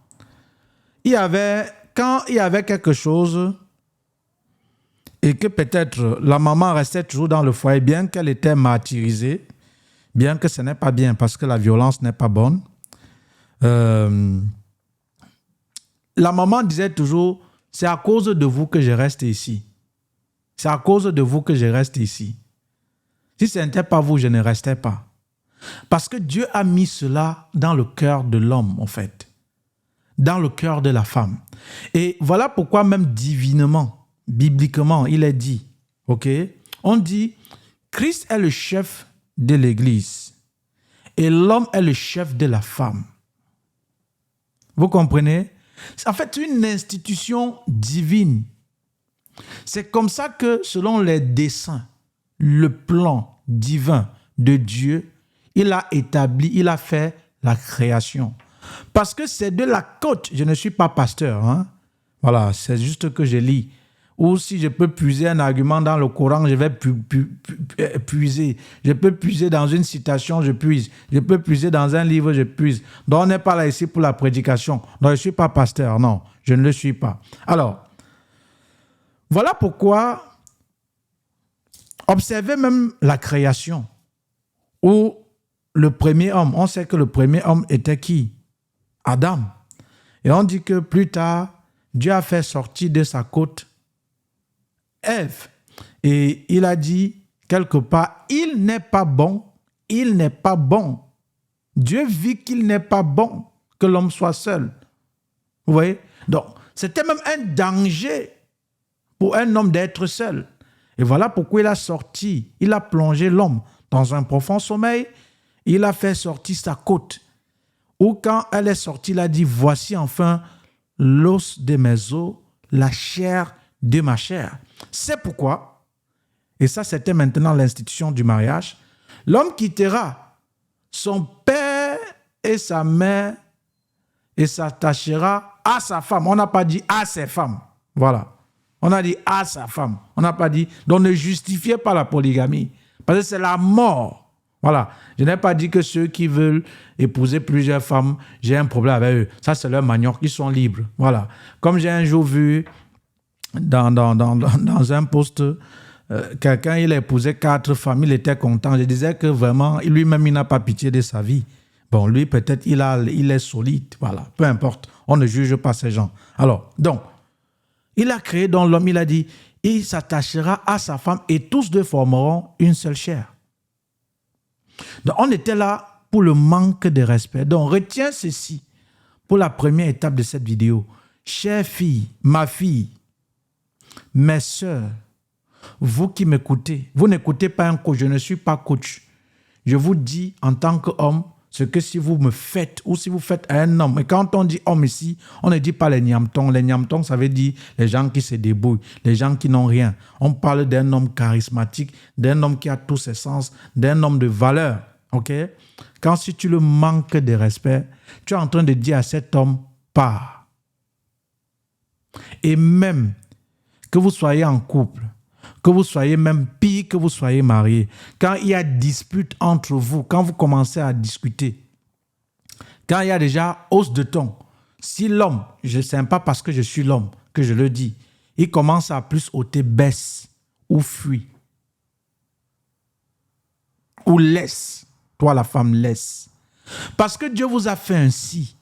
quand il y avait quelque chose et que peut-être la maman restait toujours dans le foyer, bien qu'elle était martyrisée, bien que ce n'est pas bien parce que la violence n'est pas bonne, la maman disait toujours, c'est à cause de vous que je reste ici. C'est à cause de vous que je reste ici. Si ce n'était pas vous, je ne restais pas. Parce que Dieu a mis cela dans le cœur de l'homme, en fait. Dans le cœur de la femme. Et voilà pourquoi même divinement, bibliquement, il est dit, ok? On dit, Christ est le chef de l'Église et l'homme est le chef de la femme. Vous comprenez? C'est en fait une institution divine. C'est comme ça que, selon les desseins, le plan divin de Dieu, il a établi, il a fait la création. Parce que c'est de la côte, je ne suis pas pasteur, hein? Voilà, c'est juste que je lis. Ou si je peux puiser un argument dans le Coran, je vais puiser. Je peux puiser dans une citation, je puise. Je peux puiser dans un livre, je puise. Donc on n'est pas là ici pour la prédication. Donc je ne suis pas pasteur, non, je ne le suis pas. Alors, voilà pourquoi observez même la création. Où le premier homme, on sait que le premier homme était qui? Adam. Et on dit que plus tard, Dieu a fait sortir de sa côte Ève. Et il a dit quelque part, il n'est pas bon, il n'est pas bon. Dieu vit qu'il n'est pas bon que l'homme soit seul. Vous voyez? Donc, c'était même un danger pour un homme d'être seul. Et voilà pourquoi il a sorti, il a plongé l'homme dans un profond sommeil. Il a fait sortir sa côte. Ou quand elle est sortie, il a dit, voici enfin l'os de mes os, la chair de ma chair. C'est pourquoi, et ça c'était maintenant l'institution du mariage, l'homme quittera son père et sa mère et s'attachera à sa femme. On n'a pas dit à ses femmes. Voilà. On a dit à sa femme. On n'a pas dit, donc ne justifiez pas la polygamie. Parce que c'est la mort. Voilà. Je n'ai pas dit que ceux qui veulent épouser plusieurs femmes, j'ai un problème avec eux. Ça, c'est leur manioc. Ils sont libres. Voilà. Comme j'ai un jour vu dans un post, quelqu'un, il a épousé 4 femmes. Il était content. Je disais que vraiment, lui-même, il n'a pas pitié de sa vie. Bon, lui, peut-être, il est solide. Voilà. Peu importe. On ne juge pas ces gens. Alors, donc, il a créé dans l'homme, il a dit, il s'attachera à sa femme et tous deux formeront une seule chair. Donc, on était là pour le manque de respect. Donc, retiens ceci pour la première étape de cette vidéo. Chère fille, ma fille, mes sœurs, vous qui m'écoutez, vous n'écoutez pas un coach, je ne suis pas coach. Je vous dis en tant qu'homme, ce que si vous me faites ou si vous faites à un homme, et quand on dit homme ici, on ne dit pas les niamtons. Les niamtons, ça veut dire les gens qui se débrouillent, les gens qui n'ont rien. On parle d'un homme charismatique, d'un homme qui a tous ses sens, d'un homme de valeur. Ok? Quand si tu le manques de respect, tu es en train de dire à cet homme, pars. Et même que vous soyez en couple, que vous soyez même pire que vous soyez marié, quand il y a dispute entre vous, quand vous commencez à discuter, quand il y a déjà hausse de ton, si l'homme, je ne sais pas parce que je suis l'homme que je le dis, il commence à plus ôter, baisse ou fuit. Ou laisse. Toi, la femme, laisse. Parce que Dieu vous a fait ainsi.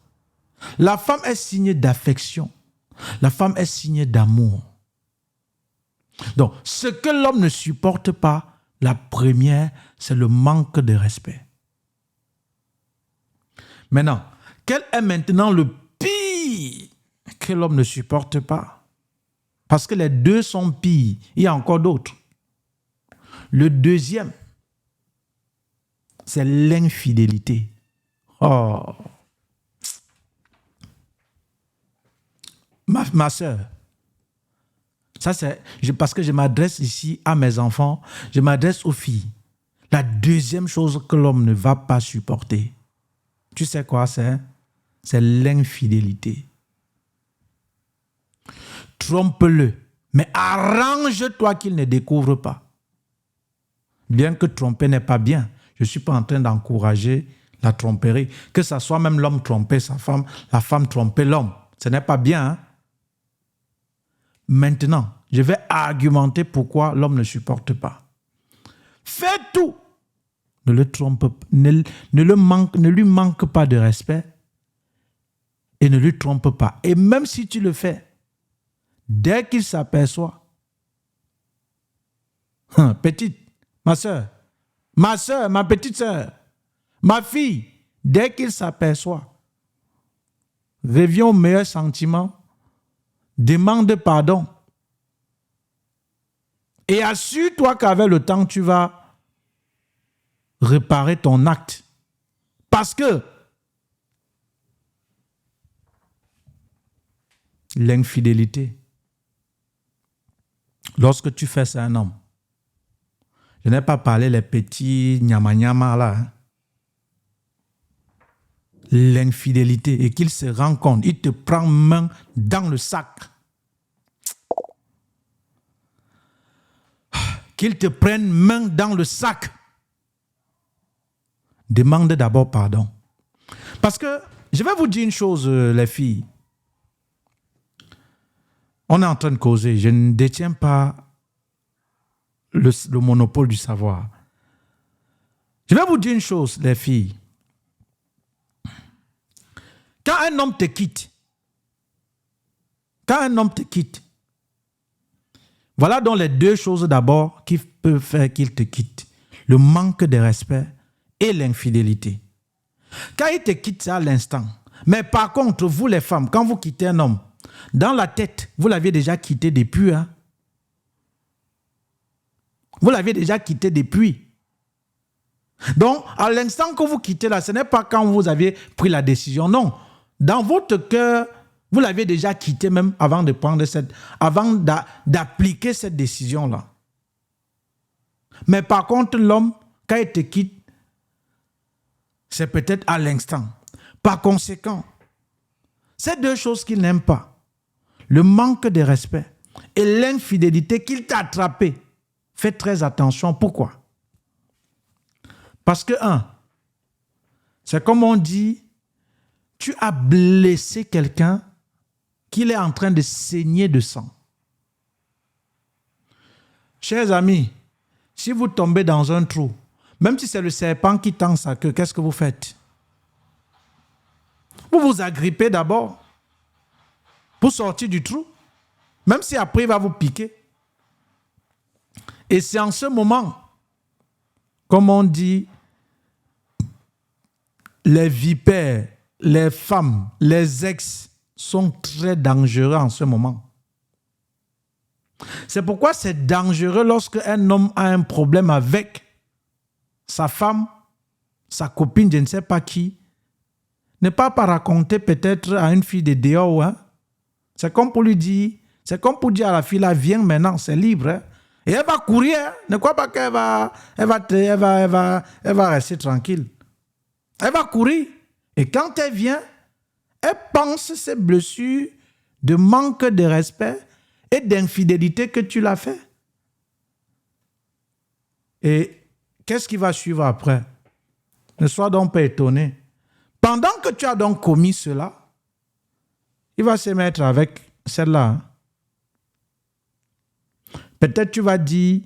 La femme est signe d'affection. La femme est signe d'amour. Donc, ce que l'homme ne supporte pas, la première, c'est le manque de respect. Maintenant, quel est maintenant le pire que l'homme ne supporte pas? Parce que les deux sont pires. Il y a encore d'autres. Le deuxième, c'est l'infidélité. Oh. Ma soeur, ça c'est parce que je m'adresse ici à mes enfants, je m'adresse aux filles. La deuxième chose que l'homme ne va pas supporter, tu sais quoi c'est? C'est l'infidélité. Trompe-le, mais arrange-toi qu'il ne découvre pas. Bien que tromper n'est pas bien, je ne suis pas en train d'encourager la tromperie. Que ce soit même l'homme tromper sa femme, la femme tromper l'homme. Ce n'est pas bien. Hein? Maintenant, je vais argumenter pourquoi l'homme ne supporte pas. Fais tout. Ne le trompe, ne lui manque pas de respect et ne lui trompe pas. Et même si tu le fais, dès qu'il s'aperçoit, petite, ma soeur, ma petite soeur, ma fille, dès qu'il s'aperçoit, reviens au meilleur sentiment, demande pardon et assure-toi qu'avec le temps, tu vas réparer ton acte. Parce que l'infidélité, lorsque tu fais ça à un homme, je n'ai pas parlé les petits nyama-nyama là, hein. L'infidélité et qu'il se rend compte, il te prend main dans le sac. Qu'il te prenne main dans le sac. Demande d'abord pardon. Parce que, je vais vous dire une chose, les filles. On est en train de causer. Je ne détiens pas le monopole du savoir. Je vais vous dire une chose, les filles. Quand un homme te quitte, voilà donc les deux choses d'abord qui peuvent faire qu'il te quitte. Le manque de respect et l'infidélité. Quand il te quitte, c'est à l'instant. Mais par contre, vous les femmes, quand vous quittez un homme, dans la tête, vous l'aviez déjà quitté depuis. Hein? Vous l'aviez déjà quitté depuis. Donc, à l'instant que vous quittez là, ce n'est pas quand vous aviez pris la décision. Non. Dans votre cœur, vous l'avez déjà quitté même avant de prendre avant d'appliquer cette décision-là. Mais par contre, l'homme, quand il te quitte, c'est peut-être à l'instant. Par conséquent, ces deux choses qu'il n'aime pas, le manque de respect et l'infidélité qu'il t'a attrapé, fais très attention. Pourquoi? Parce que, c'est comme on dit, tu as blessé quelqu'un qu'il est en train de saigner de sang. Chers amis, si vous tombez dans un trou, même si c'est le serpent qui tend sa queue, qu'est-ce que vous faites? Vous vous agrippez d'abord pour sortir du trou, même si après il va vous piquer. Et c'est en ce moment, comme on dit, les vipères, les femmes, les ex sont très dangereux en ce moment. C'est pourquoi c'est dangereux lorsque un homme a un problème avec sa femme, sa copine, je ne sais pas qui. Ne pas raconter peut-être à une fille de dehors. Hein? C'est comme pour lui dire, c'est comme pour dire à la fille là, viens maintenant, c'est libre. Hein? Et elle va courir. Hein? Ne crois pas qu'elle va rester tranquille. Elle va courir. Et quand elle vient, elle pense ces blessures de manque de respect et d'infidélité que tu l'as fait. Et qu'est-ce qui va suivre après? Ne sois donc pas étonné. Pendant que tu as donc commis cela, il va se mettre avec celle-là. Hein? Peut-être tu vas dire,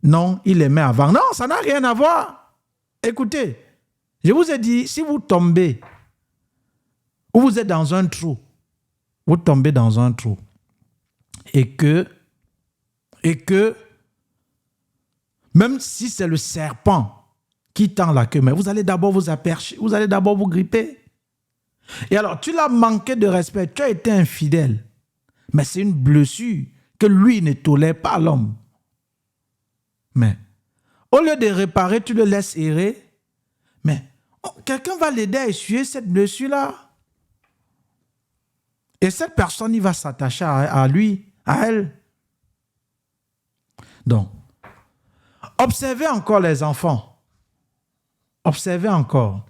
non, il aimait avant. Non, ça n'a rien à voir. Écoutez, je vous ai dit, si vous tombez ou vous êtes dans un trou, vous tombez dans un trou, et que même si c'est le serpent qui tend la queue, mais vous allez d'abord vous apercher, vous allez d'abord vous gripper. Et alors, tu l'as manqué de respect, tu as été infidèle, mais c'est une blessure que lui ne tolère pas, l'homme. Mais au lieu de réparer, tu le laisses errer, mais quelqu'un va l'aider à essuyer cette blessure-là. Et cette personne, il va s'attacher à lui, à elle. Donc, observez encore les enfants. Observez encore.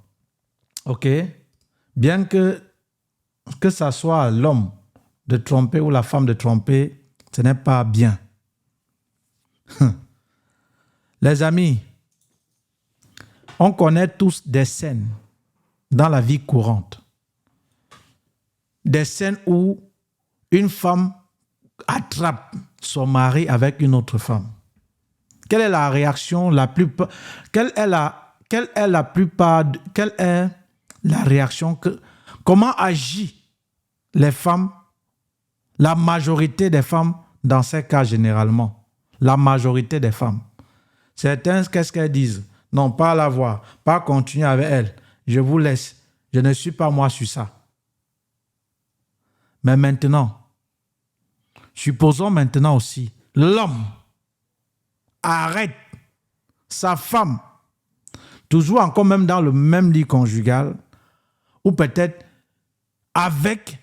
OK? Bien que ça soit l'homme de tromper ou la femme de tromper, ce n'est pas bien. Les amis, on connaît tous des scènes dans la vie courante. Des scènes où une femme attrape son mari avec une autre femme. Quelle est la réaction la plus... Quelle est la réaction que... Comment agit les femmes, la majorité des femmes dans ces cas généralement? La majorité des femmes. Certains, qu'est-ce qu'elles disent? Non, pas la voir, pas continuer avec elle. Je vous laisse. Je ne suis pas moi sur ça. Mais maintenant, supposons maintenant aussi, l'homme arrête sa femme, toujours encore même dans le même lit conjugal, ou peut-être avec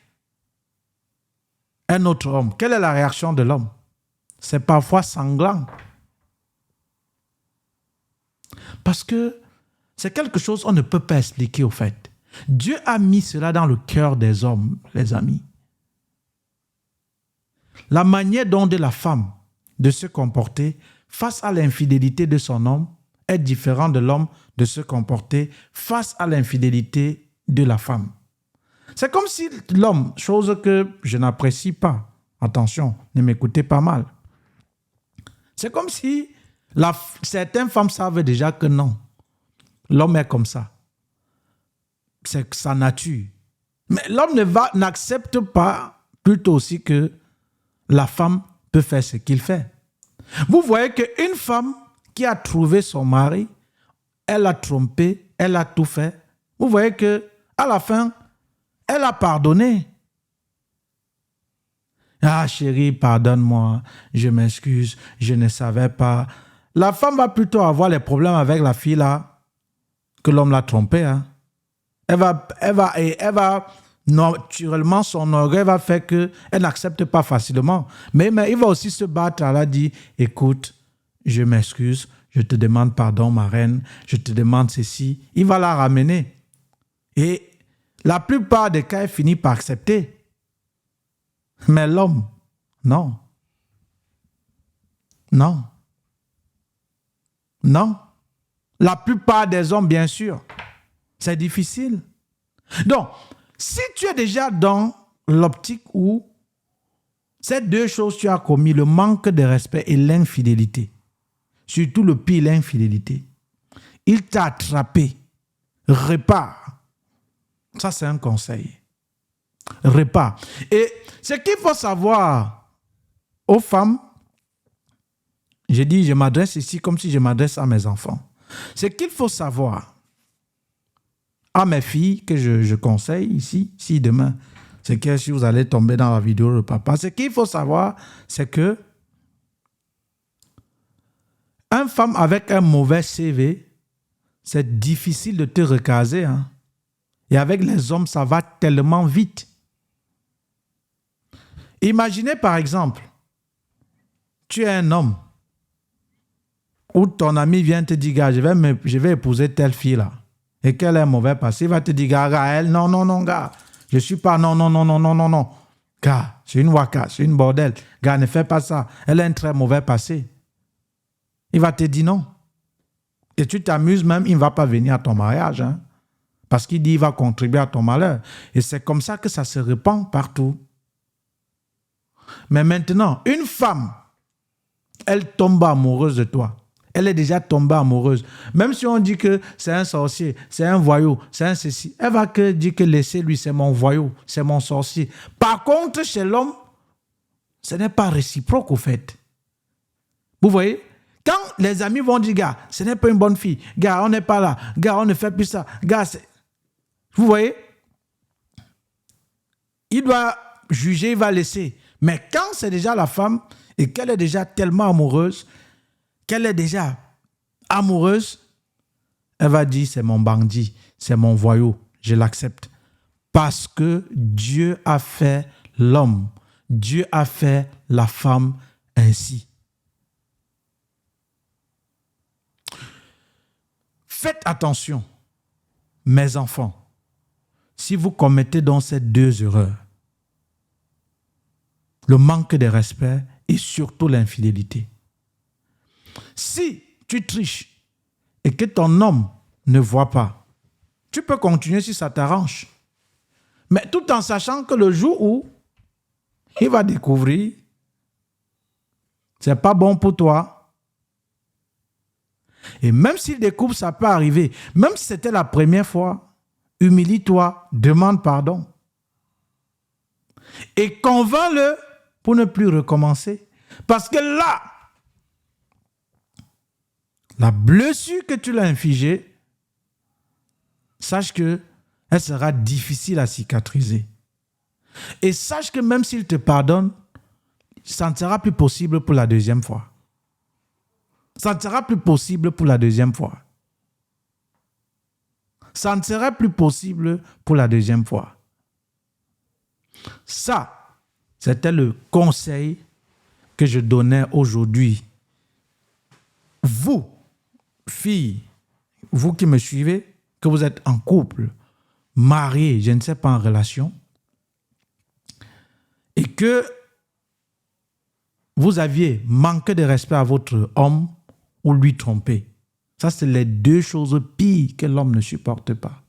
un autre homme. Quelle est la réaction de l'homme? C'est parfois sanglant. Parce que c'est quelque chose qu'on ne peut pas expliquer au fait. Dieu a mis cela dans le cœur des hommes, les amis. La manière dont de la femme de se comporter face à l'infidélité de son homme est différente de l'homme de se comporter face à l'infidélité de la femme. C'est comme si l'homme, chose que je n'apprécie pas, attention, ne m'écoutez pas mal, c'est comme si certaines femmes savent déjà que non, l'homme est comme ça. C'est sa nature. Mais l'homme n'accepte pas plutôt aussi que la femme peut faire ce qu'il fait. Vous voyez qu'une femme qui a trouvé son mari, elle a trompé, elle a tout fait. Vous voyez qu'à la fin, elle a pardonné. Ah chérie, pardonne-moi, je m'excuse, je ne savais pas. La femme va plutôt avoir les problèmes avec la fille là que l'homme l'a trompée. Hein. Elle va naturellement, son orgueil va faire qu'elle n'accepte pas facilement. Mais il va aussi se battre. Elle a dit, écoute, je m'excuse, je te demande pardon, ma reine, je te demande ceci. Il va la ramener. Et la plupart des cas, elle finit par accepter. Mais l'homme, non. Non. Non. La plupart des hommes, bien sûr, c'est difficile. Donc, si tu es déjà dans l'optique où ces deux choses tu as commis, le manque de respect et l'infidélité, surtout le pire, l'infidélité, il t'a attrapé, répare. Ça, c'est un conseil. Répare. Et ce qu'il faut savoir aux femmes, j'ai dit, je m'adresse ici comme si je m'adresse à mes enfants. Ce qu'il faut savoir à mes filles, que je conseille ici, si demain, c'est que si vous allez tomber dans la vidéo de papa, ce qu'il faut savoir, c'est que une femme avec un mauvais CV, c'est difficile de te recaser. Hein? Et avec les hommes, ça va tellement vite. Imaginez par exemple, tu es un homme où ton ami vient te dire, gars, je vais épouser telle fille-là. Et qu'elle est mauvais passé, il va te dire, gars, elle, non, gars, je suis pas, non. Gars, c'est une waka, c'est une bordel. Gars, ne fais pas ça. Elle a un très mauvais passé. Il va te dire non. Et tu t'amuses même, il ne va pas venir à ton mariage. Hein, parce qu'il dit, il va contribuer à ton malheur. Et c'est comme ça que ça se répand partout. Mais maintenant, une femme, elle tombe amoureuse de toi. Elle est déjà tombée amoureuse. Même si on dit que c'est un sorcier, c'est un voyou, c'est un ceci, elle va que dire que laissez-lui, c'est mon voyou, c'est mon sorcier. Par contre, chez l'homme, ce n'est pas réciproque au fait. Vous voyez? Quand les amis vont dire, gars, ce n'est pas une bonne fille, gars, on n'est pas là, gars, on ne fait plus ça, gars, c'est... Vous voyez? Il doit juger, il va laisser. Mais quand c'est déjà la femme et qu'elle est déjà tellement amoureuse, qu'elle est déjà amoureuse, elle va dire, c'est mon bandit, c'est mon voyou, je l'accepte. Parce que Dieu a fait l'homme, Dieu a fait la femme ainsi. Faites attention, mes enfants, si vous commettez donc ces deux erreurs, le manque de respect et surtout l'infidélité. Si tu triches et que ton homme ne voit pas, tu peux continuer si ça t'arrange. Mais tout en sachant que le jour où il va découvrir, c'est pas bon pour toi. Et même s'il découvre, ça peut arriver. Même si c'était la première fois, humilie-toi, demande pardon. Et convainc-le pour ne plus recommencer. Parce que là, la blessure que tu l'as infligée, sache qu'elle sera difficile à cicatriser. Et sache que même s'il te pardonne, ça ne sera plus possible pour la deuxième fois. Ça ne sera plus possible pour la deuxième fois. Ça ne sera plus possible pour la deuxième fois. Ça, c'était le conseil que je donnais aujourd'hui. Vous, filles, vous qui me suivez, que vous êtes en couple, marié, je ne sais pas, en relation, et que vous aviez manqué de respect à votre homme ou lui tromper. Ça, c'est les deux choses pires que l'homme ne supporte pas.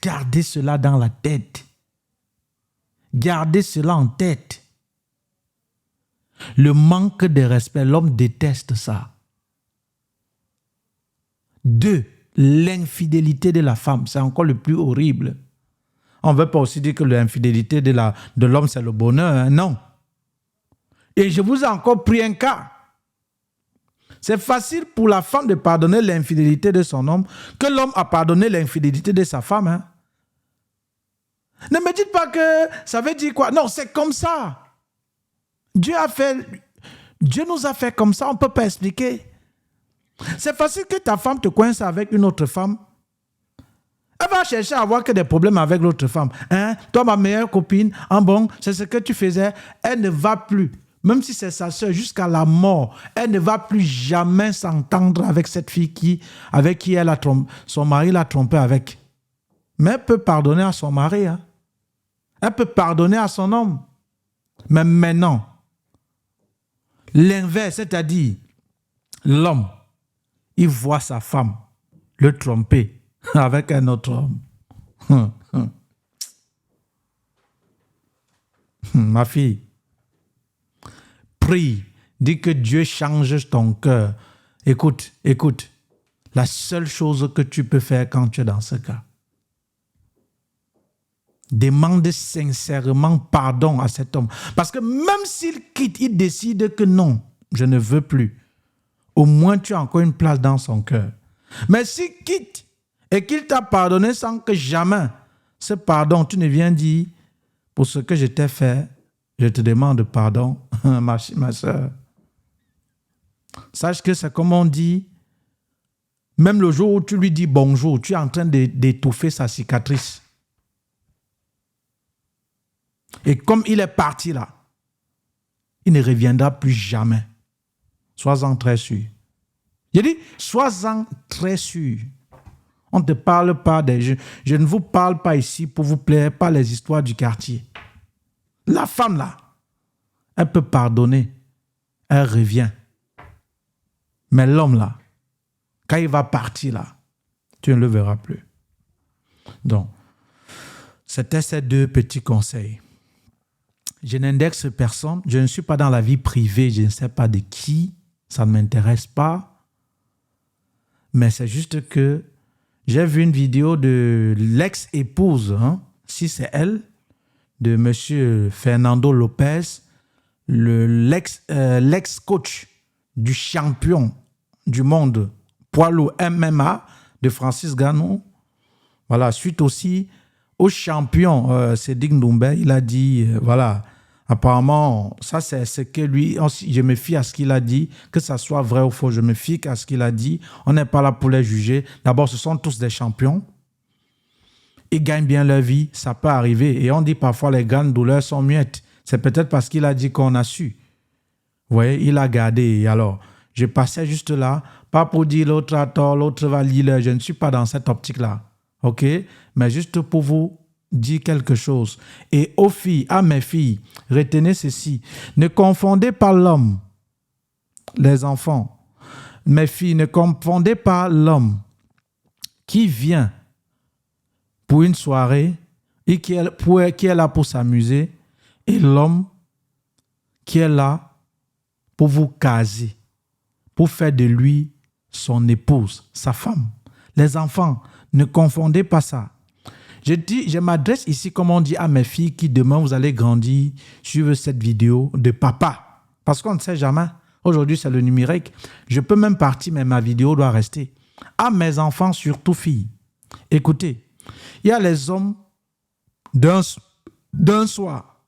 Gardez cela dans la tête. Gardez cela en tête. Le manque de respect, l'homme déteste ça. 2, l'infidélité de la femme, c'est encore le plus horrible. On ne veut pas aussi dire que l'infidélité de l'homme, c'est le bonheur, hein? Non. Et je vous ai encore pris un cas. C'est facile pour la femme de pardonner l'infidélité de son homme que l'homme a pardonné l'infidélité de sa femme. Hein? Ne me dites pas que ça veut dire quoi. Non, c'est comme ça. Dieu nous a fait comme ça, on ne peut pas expliquer. C'est facile que ta femme te coince avec une autre femme. Elle va chercher à avoir que des problèmes avec l'autre femme. Hein? Toi, ma meilleure copine, bon, c'est ce que tu faisais. Elle ne va plus. Même si c'est sa soeur, jusqu'à la mort, elle ne va plus jamais s'entendre avec cette fille avec qui son mari l'a trompée avec. Mais elle peut pardonner à son mari. Hein? Elle peut pardonner à son homme. Mais maintenant, l'inverse, c'est-à-dire l'homme, il voit sa femme le tromper avec un autre homme. Ma fille, prie, dis que Dieu change ton cœur. Écoute, la seule chose que tu peux faire quand tu es dans ce cas, demande sincèrement pardon à cet homme. Parce que même s'il quitte, il décide que non, je ne veux plus. Au moins, tu as encore une place dans son cœur. Mais s'il quitte et qu'il t'a pardonné sans que jamais ce pardon, tu ne viens dire, pour ce que je t'ai fait, je te demande pardon, ma soeur. Sache que c'est comme on dit, même le jour où tu lui dis bonjour, tu es en train d'étouffer sa cicatrice. Et comme il est parti là, il ne reviendra plus jamais. Sois-en très sûr. J'ai dit, sois-en très sûr. On ne te parle pas je ne vous parle pas ici pour vous plaire, pas les histoires du quartier. La femme là, elle peut pardonner, elle revient. Mais l'homme là, quand il va partir là, tu ne le verras plus. Donc, c'était ces 2 petits conseils. Je n'indexe personne, je ne suis pas dans la vie privée, je ne sais pas de qui, ça ne m'intéresse pas. Mais c'est juste que j'ai vu une vidéo de l'ex-épouse, hein, si c'est elle, de M. Fernando Lopez, l'ex-coach du champion du monde poids lourd MMA de Francis Ngannou. Voilà, suite aussi au champion Cédric Doumbé, il a dit, voilà, apparemment, ça c'est ce que lui, je me fie à ce qu'il a dit, que ça soit vrai ou faux, je me fie à ce qu'il a dit. On n'est pas là pour les juger. D'abord, ce sont tous des champions. Ils gagnent bien leur vie, ça peut arriver. Et on dit parfois les grandes douleurs sont muettes. C'est peut-être parce qu'il a dit qu'on a su. Vous voyez, il a gardé. Et alors, je passais juste là, pas pour dire l'autre a tort, l'autre va lire. Je ne suis pas dans cette optique-là. OK? Mais juste pour vous dire quelque chose. Et aux filles, à mes filles, retenez ceci. Ne confondez pas l'homme, les enfants. Mes filles, ne confondez pas l'homme qui vient pour une soirée et qui est là pour s'amuser et l'homme qui est là pour vous caser, pour faire de lui son épouse, sa femme. Les enfants, ne confondez pas ça. Je m'adresse ici, comme on dit, à mes filles qui demain vous allez grandir, suivre cette vidéo de papa. Parce qu'on ne sait jamais. Aujourd'hui, c'est le numérique. Je peux même partir, mais ma vidéo doit rester. À mes enfants, surtout filles. Écoutez, il y a les hommes d'un soir.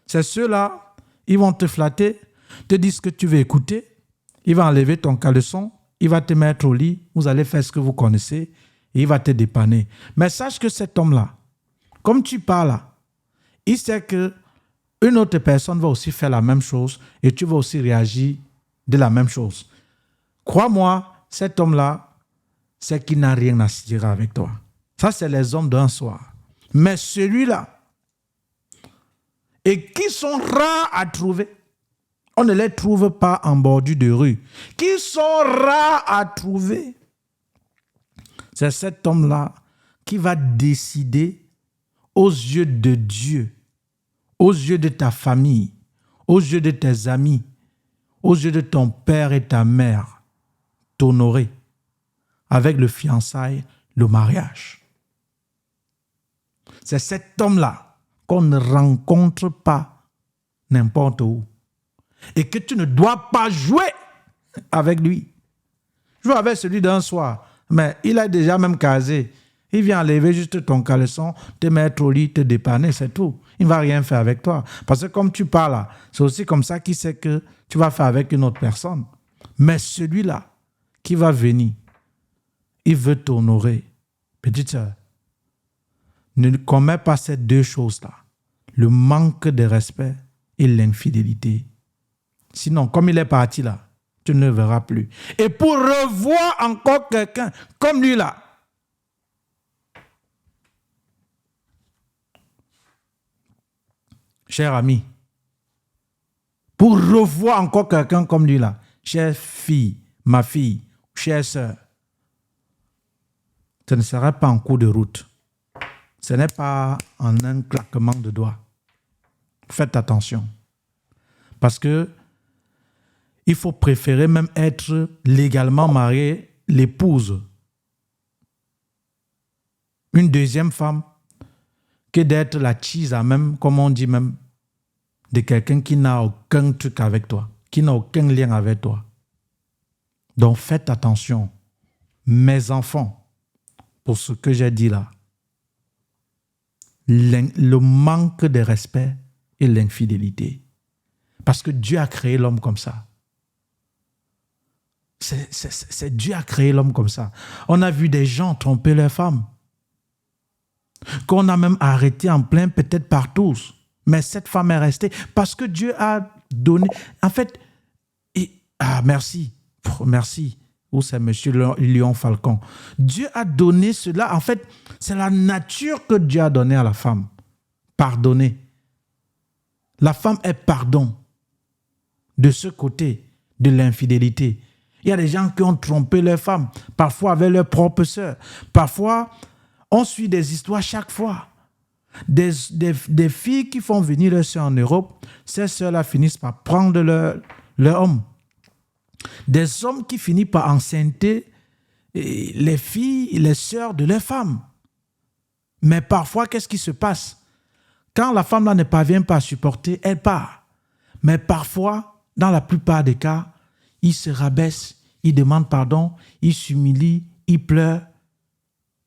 C'est ceux-là, ils vont te flatter, te dire ce que tu veux écouter. Il va enlever ton caleçon, il va te mettre au lit, vous allez faire ce que vous connaissez et il va te dépanner. Mais sache que cet homme-là, comme tu parles là, il sait qu'une autre personne va aussi faire la même chose et tu vas aussi réagir de la même chose. Crois-moi, cet homme-là, c'est qu'il n'a rien à se dire avec toi. Ça, c'est les hommes d'un soir. Mais celui-là, et qui sont rares à trouver, on ne les trouve pas en bordure de rue, qui sont rares à trouver, c'est cet homme-là qui va décider aux yeux de Dieu, aux yeux de ta famille, aux yeux de tes amis, aux yeux de ton père et ta mère, t'honorer avec le fiançailles, le mariage. C'est cet homme-là qu'on ne rencontre pas n'importe où. Et que tu ne dois pas jouer avec lui. Joue avec celui d'un soir. Mais il a déjà même casé. Il vient enlever juste ton caleçon, te mettre au lit, te dépanner, c'est tout. Il ne va rien faire avec toi. Parce que comme tu parles là, c'est aussi comme ça qu'il sait que tu vas faire avec une autre personne. Mais celui-là qui va venir, il veut t'honorer. Petite sœur, ne commets pas ces deux choses-là. Le manque de respect et l'infidélité. Sinon, comme il est parti là, tu ne le verras plus. Et pour revoir encore quelqu'un comme lui là, cher ami, pour revoir encore quelqu'un comme lui là, chère fille, ma fille, chère sœur, ce ne sera pas en cours de route. Ce n'est pas en un claquement de doigts. Faites attention. Parce que il faut préférer même être légalement marié, l'épouse, une deuxième femme, que d'être la cheese à même, comme on dit même, de quelqu'un qui n'a aucun truc avec toi, qui n'a aucun lien avec toi. Donc faites attention, mes enfants, pour ce que j'ai dit là. Le manque de respect et l'infidélité. Parce que Dieu a créé l'homme comme ça. C'est Dieu a créé l'homme comme ça. On a vu des gens tromper leurs femmes. Qu'on a même arrêté en plein, peut-être par tous. Mais cette femme est restée parce que Dieu a donné. En fait, merci. Merci. Ou c'est monsieur Lion Falcon. Dieu a donné cela. En fait, c'est la nature que Dieu a donnée à la femme. Pardonner. La femme est pardon. De ce côté, de l'infidélité. Il y a des gens qui ont trompé leurs femmes, parfois avec leurs propres sœurs. Parfois, on suit des histoires chaque fois. Des filles qui font venir leurs sœurs en Europe, ces sœurs-là finissent par prendre leur homme. Des hommes qui finissent par enceinter les filles, les sœurs de leurs femmes. Mais parfois, qu'est-ce qui se passe? Quand la femme là ne parvient pas à supporter, elle part. Mais parfois, dans la plupart des cas, il se rabaisse, il demande pardon, il s'humilie, il pleure.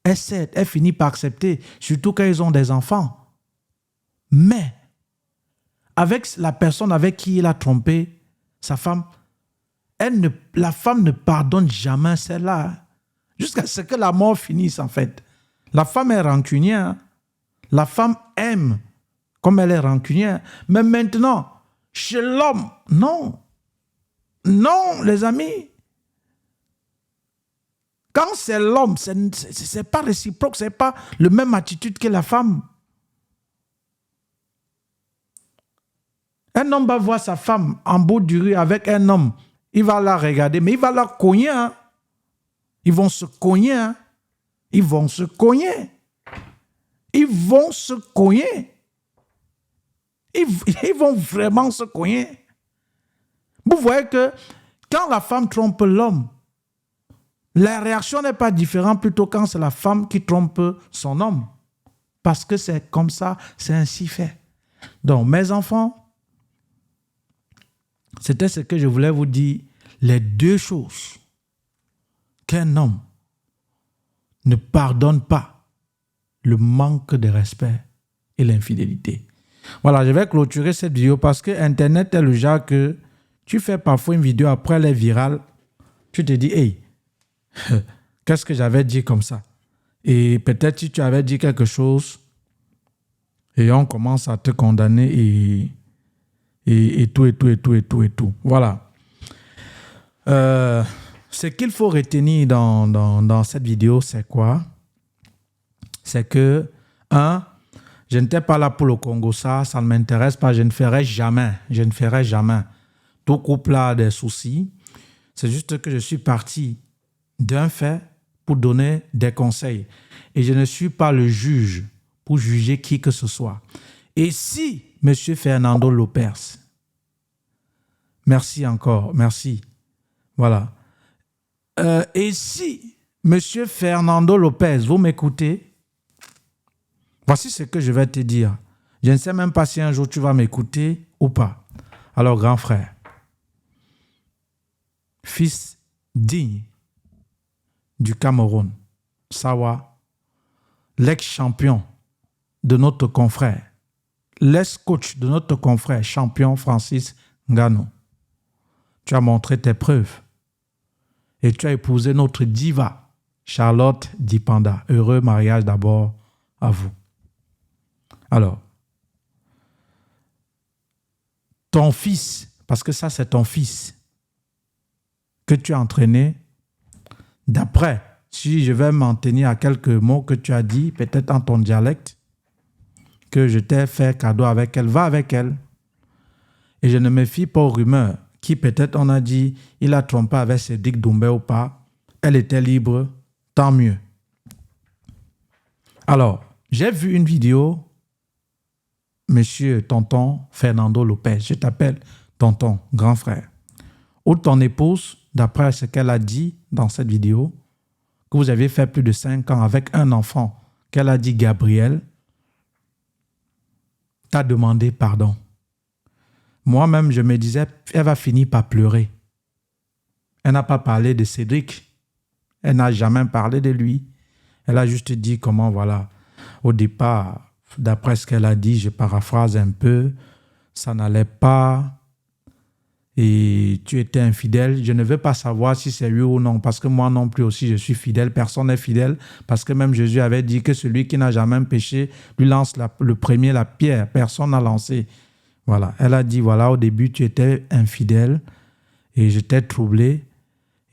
Elle cède, elle finit par accepter, surtout quand ils ont des enfants. Mais, avec la personne avec qui il a trompé sa femme, la femme ne pardonne jamais celle-là. Jusqu'à ce que la mort finisse, en fait. La femme est rancunière. La femme aime comme elle est rancunière. Mais maintenant, chez l'homme, non. Non, les amis. Quand c'est l'homme, c'est pas réciproque, c'est pas la même attitude que la femme. Un homme va voir sa femme en bout du rue avec un homme. Il va la regarder, mais il va la cogner. Hein. Ils vont se cogner. Hein. Ils vont se cogner. Ils vont se cogner. Ils vont vraiment se cogner. Vous voyez que quand la femme trompe l'homme, la réaction n'est pas différente plutôt quand c'est la femme qui trompe son homme. Parce que c'est comme ça, c'est ainsi fait. Donc, mes enfants, c'était ce que je voulais vous dire. Les deux choses qu'un homme ne pardonne pas, le manque de respect et l'infidélité. Voilà, je vais clôturer cette vidéo parce que Internet est le genre que tu fais parfois une vidéo, après elle est virale, tu te dis, hey, qu'est-ce que j'avais dit comme ça? Et peut-être si tu avais dit quelque chose et on commence à te condamner et tout. Voilà. Ce qu'il faut retenir dans cette vidéo, c'est quoi? C'est que, je n'étais pas là pour le Congo, ça ne m'intéresse pas, je ne ferai jamais. Tout couple a des soucis. C'est juste que je suis parti d'un fait pour donner des conseils. Et je ne suis pas le juge pour juger qui que ce soit. Et si M. Fernando Lopez, merci encore, merci. Voilà. Et si M. Fernando Lopez, vous m'écoutez, voici ce que je vais te dire. Je ne sais même pas si un jour tu vas m'écouter ou pas. Alors, grand frère, fils digne du Cameroun, Sawa, l'ex-champion de notre confrère, l'ex-coach de notre confrère, champion Francis Ngannou. Tu as montré tes preuves et tu as épousé notre diva, Charlotte Dipanda. Heureux mariage d'abord à vous. Alors, ton fils, parce que ça c'est ton fils, que tu as entraîné, d'après, si je vais m'en tenir à quelques mots que tu as dit, peut-être en ton dialecte, que je t'ai fait cadeau avec elle, va avec elle. Et je ne me fie pas aux rumeurs, qui peut-être on a dit, il a trompé avec Cédric Doumbé ou pas, elle était libre, tant mieux. Alors, j'ai vu une vidéo, monsieur tonton Fernando Lopez, je t'appelle tonton, grand frère, où ton épouse, d'après ce qu'elle a dit dans cette vidéo, que vous avez fait plus de 5 ans avec un enfant, qu'elle a dit Gabriel, t'a demandé pardon. Moi-même, je me disais, elle va finir par pleurer. Elle n'a pas parlé de Cédric. Elle n'a jamais parlé de lui. Elle a juste dit comment, voilà, au départ, d'après ce qu'elle a dit, je paraphrase un peu, ça n'allait pas et tu étais infidèle. Je ne veux pas savoir si c'est oui ou non, parce que moi non plus aussi, je suis fidèle. Personne n'est fidèle, parce que même Jésus avait dit que celui qui n'a jamais péché lui lance le premier la pierre. Personne n'a lancé. Voilà. Elle a dit, voilà, au début, tu étais infidèle et j'étais troublé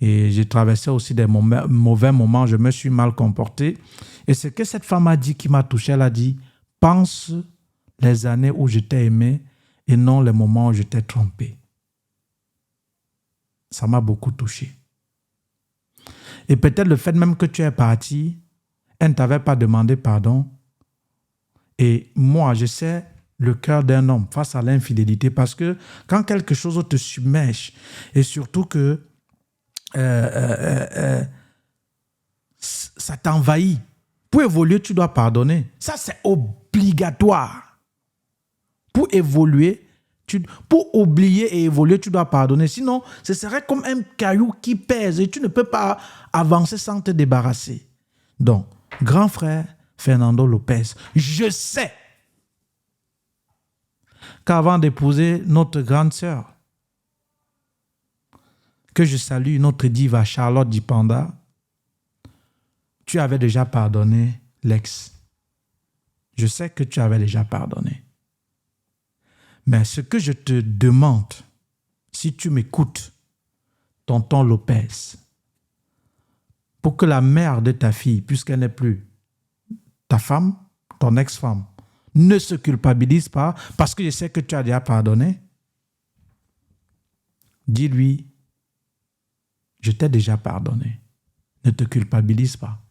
et j'ai traversé aussi des mauvais moments. Je me suis mal comporté. Et ce que cette femme a dit qui m'a touché, elle a dit, pense les années où je t'ai aimé et non les moments où je t'ai trompé. Ça m'a beaucoup touché. Et peut-être le fait même que tu es parti, elle ne t'avait pas demandé pardon. Et moi, je sais le cœur d'un homme face à l'infidélité, parce que quand quelque chose te submerge, et surtout que ça t'envahit. Pour évoluer, tu dois pardonner. Ça, c'est obligatoire. Pour évoluer, pour oublier et évoluer, tu dois pardonner. Sinon, ce serait comme un caillou qui pèse et tu ne peux pas avancer sans te débarrasser. Donc, grand frère Fernando Lopez, je sais qu'avant d'épouser notre grande sœur, que je salue, notre diva Charlotte Dipanda, tu avais déjà pardonné l'ex. Je sais que tu avais déjà pardonné. Mais ce que je te demande, si tu m'écoutes, tonton Lopez, pour que la mère de ta fille, puisqu'elle n'est plus ta femme, ton ex-femme, ne se culpabilise pas, parce que je sais que tu as déjà pardonné, dis-lui, je t'ai déjà pardonné. Ne te culpabilise pas.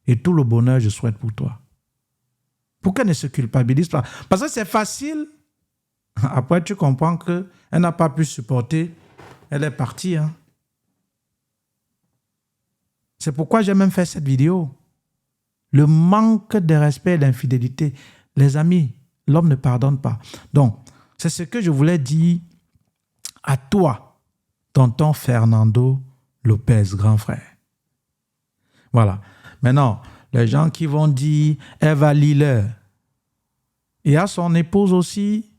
Et tout le bonheur, je souhaite pour toi. Pourquoi ne se culpabilise pas? Parce que c'est facile. Après, tu comprends qu'elle n'a pas pu supporter. Elle est partie. Hein. C'est pourquoi j'ai même fait cette vidéo. Le manque de respect et d'infidélité. Les amis, l'homme ne pardonne pas. Donc, c'est ce que je voulais dire à toi, tonton Fernando Lopez, grand frère. Voilà. Maintenant, les gens qui vont dire Eva Liller, et à son épouse aussi,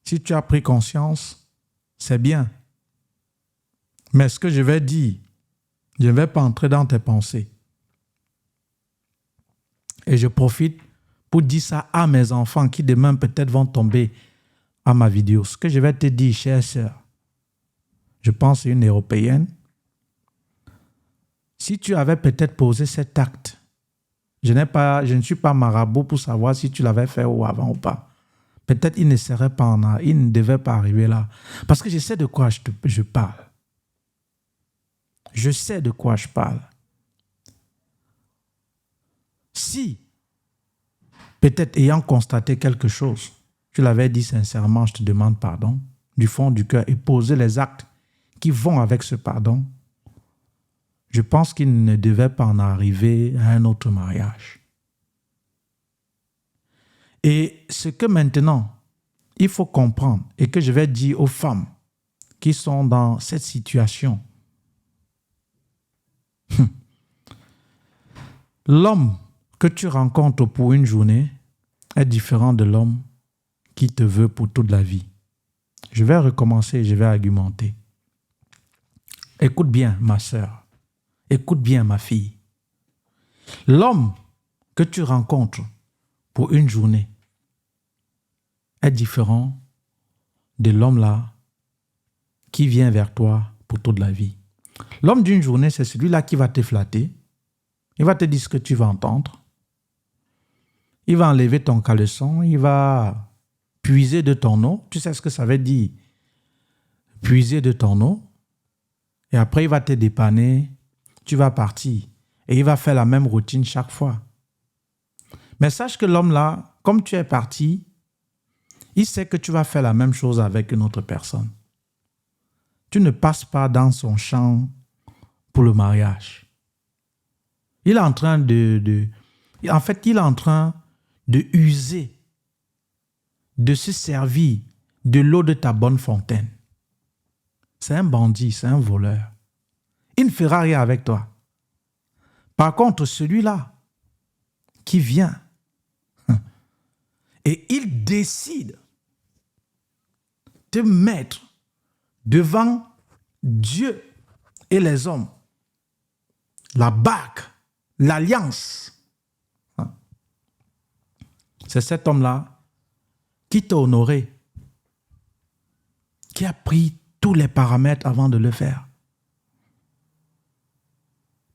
si tu as pris conscience, c'est bien. Mais ce que je vais dire, je ne vais pas entrer dans tes pensées. Et je profite pour dire ça à mes enfants qui demain peut-être vont tomber à ma vidéo. Ce que je vais te dire, chère sœur, je pense une Européenne, si tu avais peut-être posé cet acte, je ne suis pas marabout pour savoir si tu l'avais fait ou avant ou pas. Peut-être il ne serait pas en art, il ne devait pas arriver là. Parce que je sais de quoi je parle. Je sais de quoi je parle. Si, peut-être ayant constaté quelque chose, tu l'avais dit sincèrement, je te demande pardon, du fond du cœur, et poser les actes qui vont avec ce pardon, je pense qu'il ne devait pas en arriver à un autre mariage. Et ce que maintenant, il faut comprendre et que je vais dire aux femmes qui sont dans cette situation, l'homme que tu rencontres pour une journée est différent de l'homme qui te veut pour toute la vie. Je vais recommencer et je vais argumenter. Écoute bien, ma sœur. Écoute bien, ma fille. L'homme que tu rencontres pour une journée est différent de l'homme-là qui vient vers toi pour toute la vie. L'homme d'une journée, c'est celui-là qui va te flatter. Il va te dire ce que tu vas entendre. Il va enlever ton caleçon. Il va puiser de ton eau. Tu sais ce que ça veut dire? Puiser de ton eau. Et après, il va te dépanner. Tu vas partir. Et il va faire la même routine chaque fois. Mais sache que l'homme-là, comme tu es parti, il sait que tu vas faire la même chose avec une autre personne. Tu ne passes pas dans son champ pour le mariage. Il est en train en fait, il est en train de user, de se servir de l'eau de ta bonne fontaine. C'est un bandit, c'est un voleur. Il ne fera rien avec toi. Par contre, celui-là qui vient et il décide de mettre devant Dieu et les hommes la bague, l'alliance. C'est cet homme-là qui t'a honoré, qui a pris tous les paramètres avant de le faire.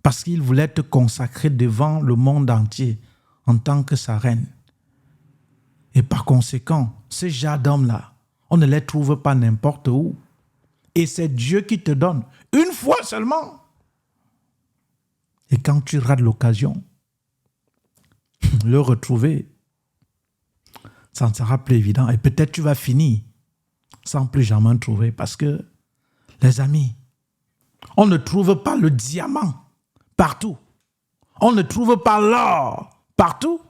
Parce qu'il voulait te consacrer devant le monde entier en tant que sa reine. Et par conséquent, ce genre d'hommes-là, on ne les trouve pas n'importe où. Et c'est Dieu qui te donne une fois seulement. Et quand tu rates l'occasion, le retrouver, ça ne sera plus évident. Et peut-être tu vas finir sans plus jamais le trouver. Parce que, les amis, on ne trouve pas le diamant partout. On ne trouve pas l'or partout.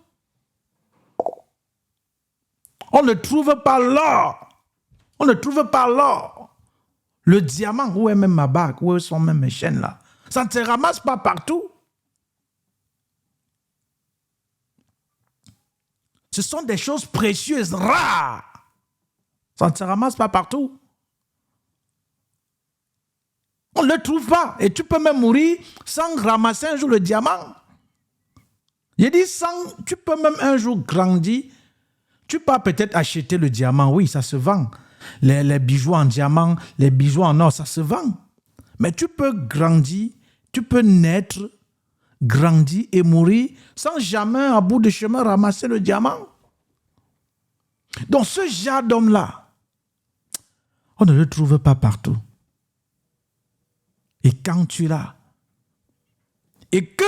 On ne trouve pas l'or. On ne trouve pas l'or. Le diamant, où est même ma bague, où sont même mes chaînes là? Ça ne se ramasse pas partout. Ce sont des choses précieuses, rares. Ça ne se ramasse pas partout. On ne le trouve pas. Et tu peux même mourir sans ramasser un jour le diamant. J'ai dit, tu peux même un jour grandir. Tu peux peut-être acheter le diamant. Oui, ça se vend. Les bijoux en diamant, les bijoux en or, ça se vend. Mais tu peux grandir, tu peux naître, grandir et mourir sans jamais, à bout de chemin, ramasser le diamant. Donc, ce genre d'homme-là, on ne le trouve pas partout. Et quand tu l'as, et que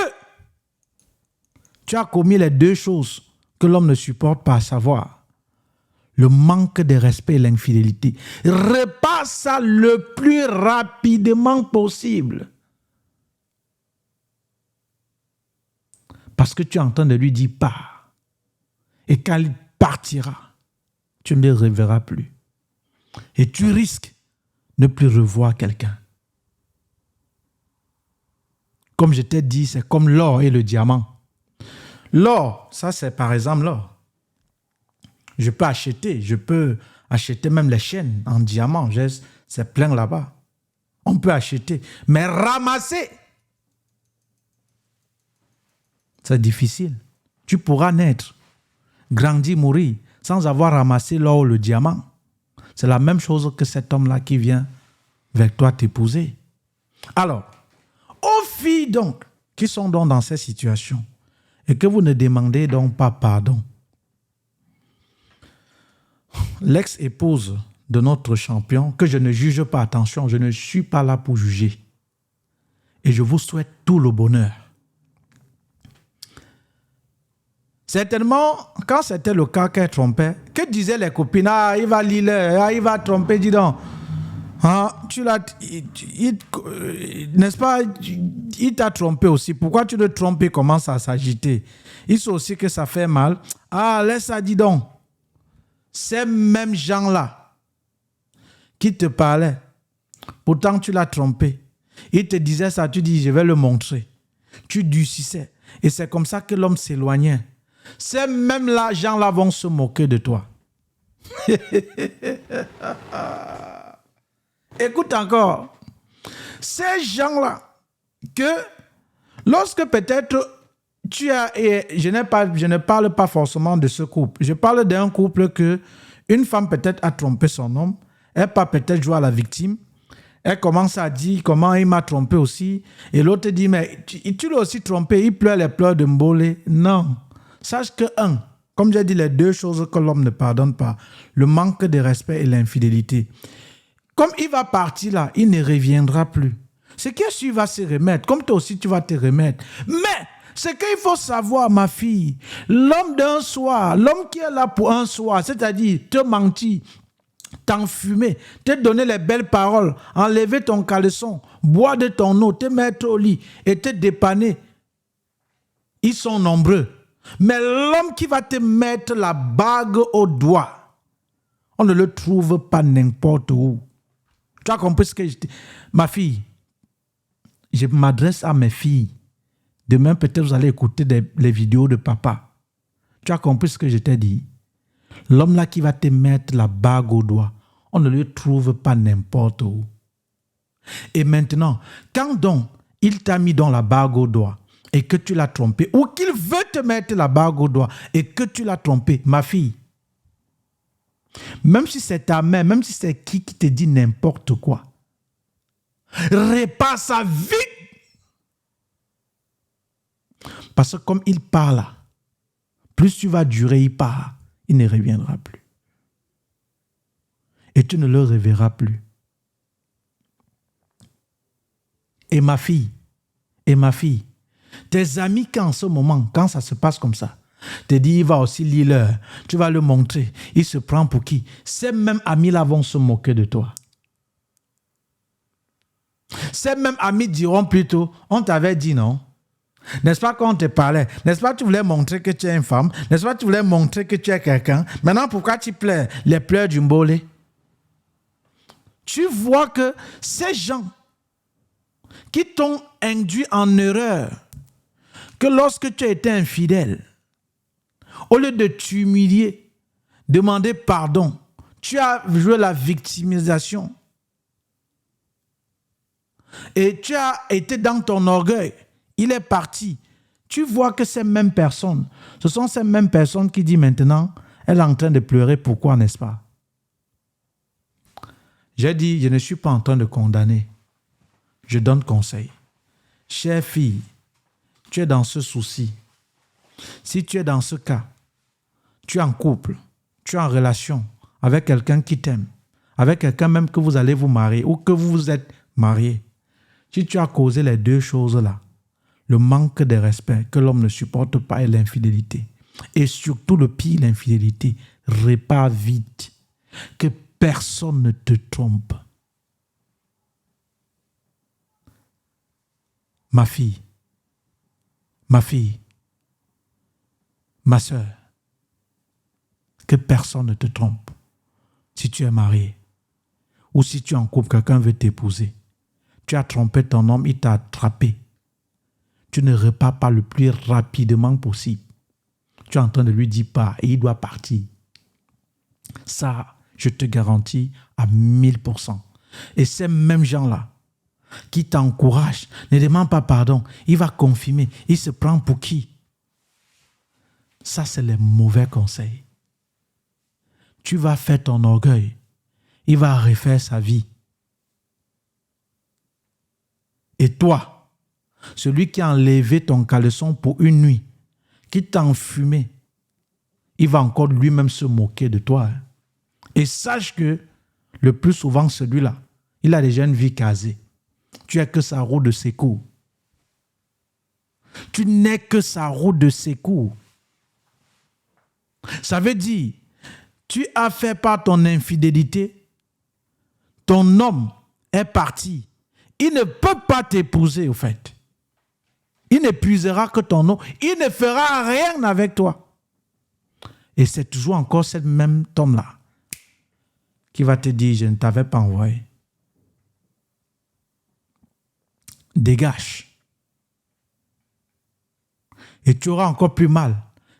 tu as commis les deux choses que l'homme ne supporte pas, à savoir le manque de respect et l'infidélité, repasse ça le plus rapidement possible. Parce que tu es en train de lui dire pars. Et quand il partira, tu ne le reverras plus. Et tu risques de ne plus revoir quelqu'un. Comme je t'ai dit, c'est comme l'or et le diamant. L'or, ça c'est par exemple l'or. Je peux acheter même les chaînes en diamant. C'est plein là-bas. On peut acheter. Mais ramasser, c'est difficile. Tu pourras naître, grandir, mourir, sans avoir ramassé l'or ou le diamant. C'est la même chose que cet homme-là qui vient vers toi t'épouser. Alors, aux filles donc, qui sont donc dans cette situation, et que vous ne demandez donc pas pardon, l'ex-épouse de notre champion, que je ne juge pas, attention, je ne suis pas là pour juger. Et je vous souhaite tout le bonheur. Certainement, quand c'était le cas qu'elle trompait, que disaient les copines? Ah, il va lire, il va tromper, dis donc. Ah, n'est-ce pas, il t'a trompé aussi. Pourquoi tu le trompes et commence à s'agiter? Il sait aussi que ça fait mal. Ah, laisse ça, dis donc. Ces mêmes gens-là qui te parlaient, pourtant tu l'as trompé. Ils te disaient ça, tu dis, je vais le montrer. Tu durcissais. Et c'est comme ça que l'homme s'éloignait. Ces mêmes gens-là vont se moquer de toi. Écoute encore. Ces gens-là, que lorsque peut-être tu as, et je ne parle pas forcément de ce couple, je parle d'un couple que une femme peut-être a trompé son homme, elle part peut-être jouer à la victime, elle commence à dire comment il m'a trompé aussi, et l'autre dit, mais tu l'as aussi trompé, il pleure les pleurs de Mbolé. Non. Sache que comme j'ai dit, les deux choses que l'homme ne pardonne pas, le manque de respect et l'infidélité. Comme il va partir là, il ne reviendra plus. C'est qu'il va se remettre, comme toi aussi tu vas te remettre. Mais, ce qu'il faut savoir, ma fille, l'homme d'un soir, l'homme qui est là pour un soir, c'est-à-dire te mentir, t'enfumer, te donner les belles paroles, enlever ton caleçon, boire de ton eau, te mettre au lit et te dépanner, ils sont nombreux. Mais l'homme qui va te mettre la bague au doigt, on ne le trouve pas n'importe où. Tu as compris ce que je dis? Ma fille, je m'adresse à mes filles. Demain, peut-être vous allez écouter les vidéos de papa. Tu as compris ce que je t'ai dit? L'homme là qui va te mettre la bague au doigt, on ne le trouve pas n'importe où. Et maintenant, quand donc il t'a mis dans la bague au doigt et que tu l'as trompé, ou qu'il veut te mettre la bague au doigt et que tu l'as trompé, ma fille, même si c'est ta mère, même si c'est qui te dit n'importe quoi, répare ça vite. Parce que comme il part là, plus tu vas durer, il part, il ne reviendra plus. Et tu ne le reverras plus. Et ma fille, tes amis qu'en ce moment, quand ça se passe comme ça, te dit il va aussi lire l'heure, tu vas le montrer, il se prend pour qui? Ces mêmes amis-là vont se moquer de toi. Ces mêmes amis diront plutôt, on t'avait dit non. N'est-ce pas quand on te parlait? N'est-ce pas tu voulais montrer que tu es une femme? N'est-ce pas tu voulais montrer que tu es quelqu'un? Maintenant, pourquoi tu pleures les pleurs du mbolé? Tu vois que ces gens qui t'ont induit en erreur, que lorsque tu as été infidèle, au lieu de t'humilier, demander pardon, tu as joué la victimisation. Et tu as été dans ton orgueil. Il est parti. Tu vois que ces mêmes personnes, ce sont ces mêmes personnes qui disent maintenant, elle est en train de pleurer. Pourquoi, n'est-ce pas? J'ai dit, je ne suis pas en train de condamner. Je donne conseil. Chère fille, tu es dans ce souci. Si tu es dans ce cas, tu es en couple, tu es en relation avec quelqu'un qui t'aime, avec quelqu'un même que vous allez vous marier ou que vous vous êtes marié. Si tu as causé les deux choses-là, le manque de respect que l'homme ne supporte pas et l'infidélité, et surtout le pire, l'infidélité, répare vite, que personne ne te trompe. Ma fille, ma sœur, que personne ne te trompe. Si tu es marié ou si tu es en couple, quelqu'un veut t'épouser, tu as trompé ton homme, il t'a attrapé. Tu ne repars pas le plus rapidement possible. Tu es en train de lui dire pas et il doit partir. Ça, je te garantis à 1000%. Et ces mêmes gens-là qui t'encouragent, ne demande pas pardon, il va confirmer, il se prend pour qui? Ça, c'est les mauvais conseils. Tu vas faire ton orgueil, il va refaire sa vie. Et toi, celui qui a enlevé ton caleçon pour une nuit, qui t'a enfumé, il va encore lui-même se moquer de toi. Et sache que le plus souvent, celui-là, il a déjà une vie casée. Tu n'es que sa roue de secours. Tu n'es que sa roue de secours. Ça veut dire, tu as fait par ton infidélité, ton homme est parti. Il ne peut pas t'épouser, au fait. Il n'épuisera que ton nom. Il ne fera rien avec toi. Et c'est toujours encore cet même homme-là qui va te dire, je ne t'avais pas envoyé. Dégage. Et tu auras encore plus mal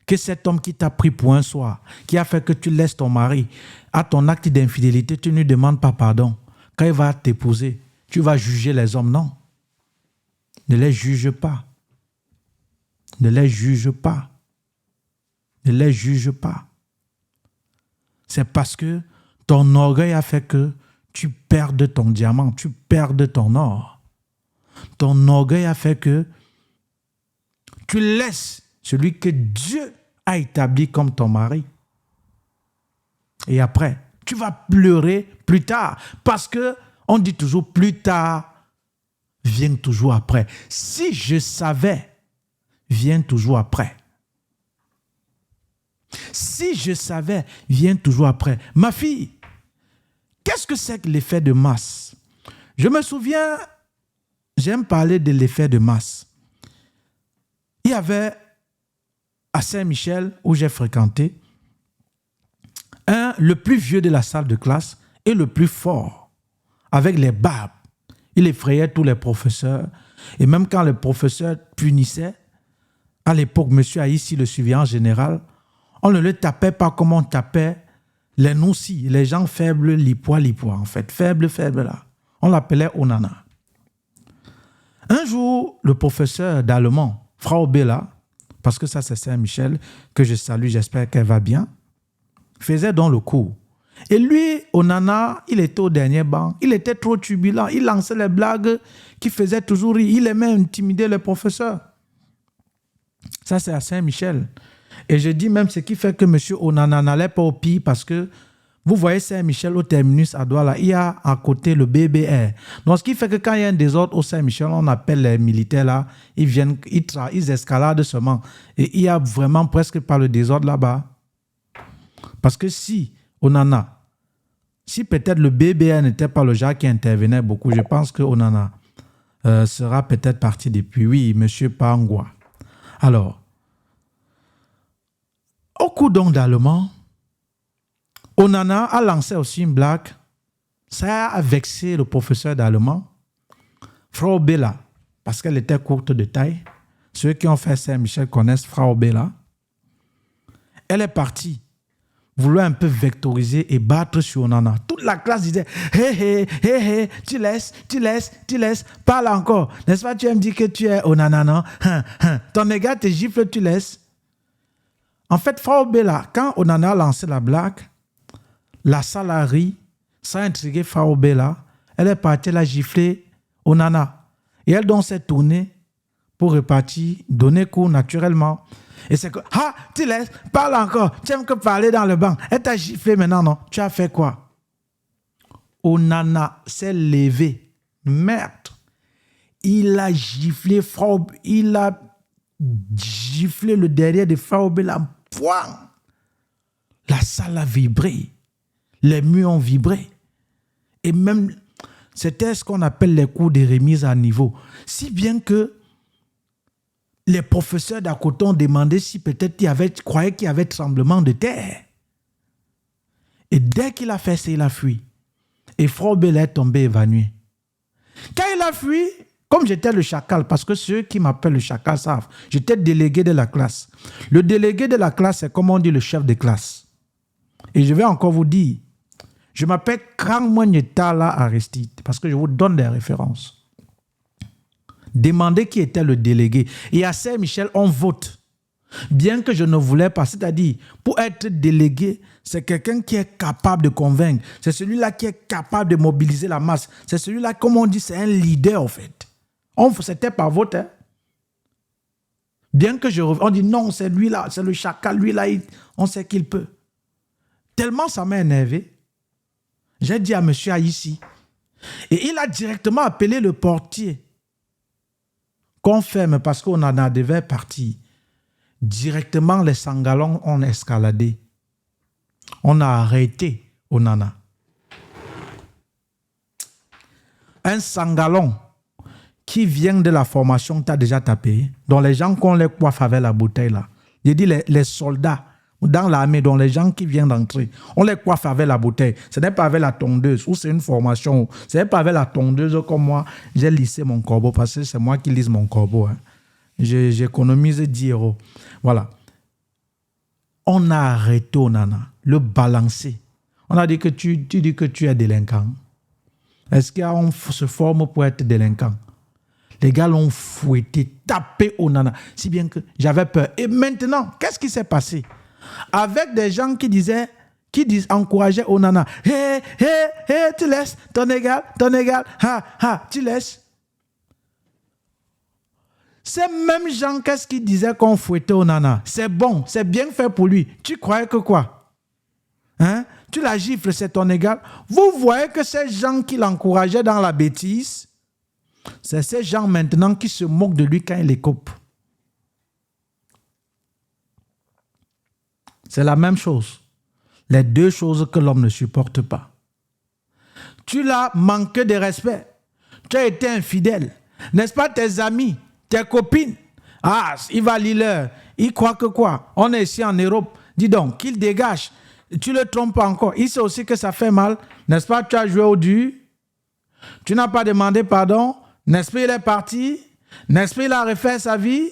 que cet homme qui t'a pris pour un soir, qui a fait que tu laisses ton mari à ton acte d'infidélité, tu ne lui demandes pas pardon. Quand il va t'épouser, tu vas juger les hommes. Non. Ne les juge pas. Ne les juge pas. Ne les juge pas. C'est parce que ton orgueil a fait que tu perdes ton diamant, tu perdes ton or. Ton orgueil a fait que tu laisses celui que Dieu a établi comme ton mari. Et après, tu vas pleurer plus tard. Parce que on dit toujours plus tard, vient toujours après. Si je savais, vient toujours après. Si je savais, vient toujours après. Ma fille, qu'est-ce que c'est que l'effet de masse? Je me souviens, j'aime parler de l'effet de masse. Il y avait à Saint-Michel, où j'ai fréquenté, le plus vieux de la salle de classe et le plus fort, avec les barbes. Il effrayait tous les professeurs. Et même quand les professeurs punissaient, à l'époque, M. Haïssi, le surveillant général, on ne le tapait pas comme on tapait les noussis, les gens faibles, lipois, en fait. Faibles là. On l'appelait Onana. Un jour, le professeur d'allemand, Frau Bella, parce que ça c'est Saint-Michel, que je salue, j'espère qu'elle va bien, faisait donc le cours. Et lui, Onana, il était au dernier banc, il était trop turbulent, il lançait les blagues qui faisaient toujours rire, il aimait intimider le professeur. Ça c'est à Saint-Michel. Et je dis même ce qui fait que M. Onana n'allait pas au pire parce que vous voyez Saint-Michel au terminus à Douala, il y a à côté le BBR. Donc ce qui fait que quand il y a un désordre au Saint-Michel, on appelle les militaires là, ils viennent, ils escaladent seulement. Et il y a vraiment presque pas le désordre là-bas. Parce que si Onana, si peut-être le BBR n'était pas le genre qui intervenait beaucoup, je pense que Onana sera peut-être parti depuis. Oui, M. Pangwa. Alors, au cours donc d'allemand, Onana a lancé aussi une blague. Ça a vexé le professeur d'allemand, Frau Bella, parce qu'elle était courte de taille. Ceux qui ont fait Saint-Michel connaissent Frau Bella. Elle est partie vouloir un peu vectoriser et battre sur Onana. Toute la classe disait hé, tu laisses, parle encore. N'est-ce pas, tu aimes dire que tu es Onana, non? Ton égal te gifle, tu laisses. En fait, Frau Bella, quand Onana a lancé la blague, la salle a ri, ça a intrigué Frau Bella. Elle est partie la gifler Onana. Et elle donc s'est tournée pour repartir, donner cours naturellement. Et c'est que, tu laisses, parle encore, tu aimes que parler dans le banc. Elle t'a giflé maintenant, non? Tu as fait quoi? Onana s'est levé. Merde. Il a giflé le derrière de Frau Bella en poing. La salle a vibré. Les murs ont vibré. Et même, c'était ce qu'on appelle les cours de remise à niveau. Si bien que les professeurs d'à côté ont demandé si peut-être croyaient qu'il y avait tremblement de terre. Et dès qu'il a fait ça, il a fui. Et Frau Bella est tombé évanoui. Quand il a fui, comme j'étais le chacal, parce que ceux qui m'appellent le chacal savent, j'étais délégué de la classe. Le délégué de la classe, c'est comme on dit le chef de classe. Et je vais encore vous dire, je m'appelle Krangmonyetala Aristide, parce que je vous donne des références. Demandez qui était le délégué. Et à Saint-Michel, on vote. Bien que je ne voulais pas, c'est-à-dire, pour être délégué, c'est quelqu'un qui est capable de convaincre. C'est celui-là qui est capable de mobiliser la masse. C'est celui-là, comme on dit, c'est un leader, en fait. C'était par vote. Hein. Bien que on dit non, c'est lui-là, c'est le chacal, lui-là, on sait qu'il peut. Tellement ça m'a énervé. J'ai dit à monsieur Haïssi. Et il a directement appelé le portier. Qu'on ferme parce qu'on en devait partir. Directement, les sangalons ont escaladé. On a arrêté Onana. Un sangalon qui vient de la formation, tu as déjà tapé, dont les gens qu'on les coiffe avec la bouteille là. J'ai dit les soldats dans l'armée, dont les gens qui viennent d'entrer, on les coiffe avec la bouteille. Ce n'est pas avec la tondeuse, ou c'est une formation. Ce n'est pas avec la tondeuse comme moi, j'ai lissé mon corbeau, parce que c'est moi qui lisse mon corbeau. Hein. J'économise 10 €. Voilà. On a arrêté Onana, le balancer. On a dit que tu dis que tu es délinquant. Est-ce qu'on se forme pour être délinquant? Les gars l'ont fouetté, tapé Onana, si bien que j'avais peur. Et maintenant, qu'est-ce qui s'est passé? Avec des gens qui encourageaient Onana. Hé, tu laisses ton égal, tu laisses. Ces mêmes gens, qu'est-ce qu'ils disaient qu'on fouettait Onana? C'est bon, c'est bien fait pour lui. Tu croyais que quoi? Hein? Tu la gifles, c'est ton égal. Vous voyez que ces gens qui l'encourageaient dans la bêtise, c'est ces gens maintenant qui se moquent de lui quand il les coupe. C'est la même chose. Les deux choses que l'homme ne supporte pas. Tu l'as manqué de respect. Tu as été infidèle. N'est-ce pas tes amis, tes copines? Ah, il va Lille. Il croit que quoi? On est ici en Europe. Dis donc, qu'il dégage. Tu le trompes encore. Il sait aussi que ça fait mal. N'est-ce pas? Tu as joué au dur. Tu n'as pas demandé pardon. N'est-ce pas? Il est parti. N'est-ce pas? Il a refait sa vie.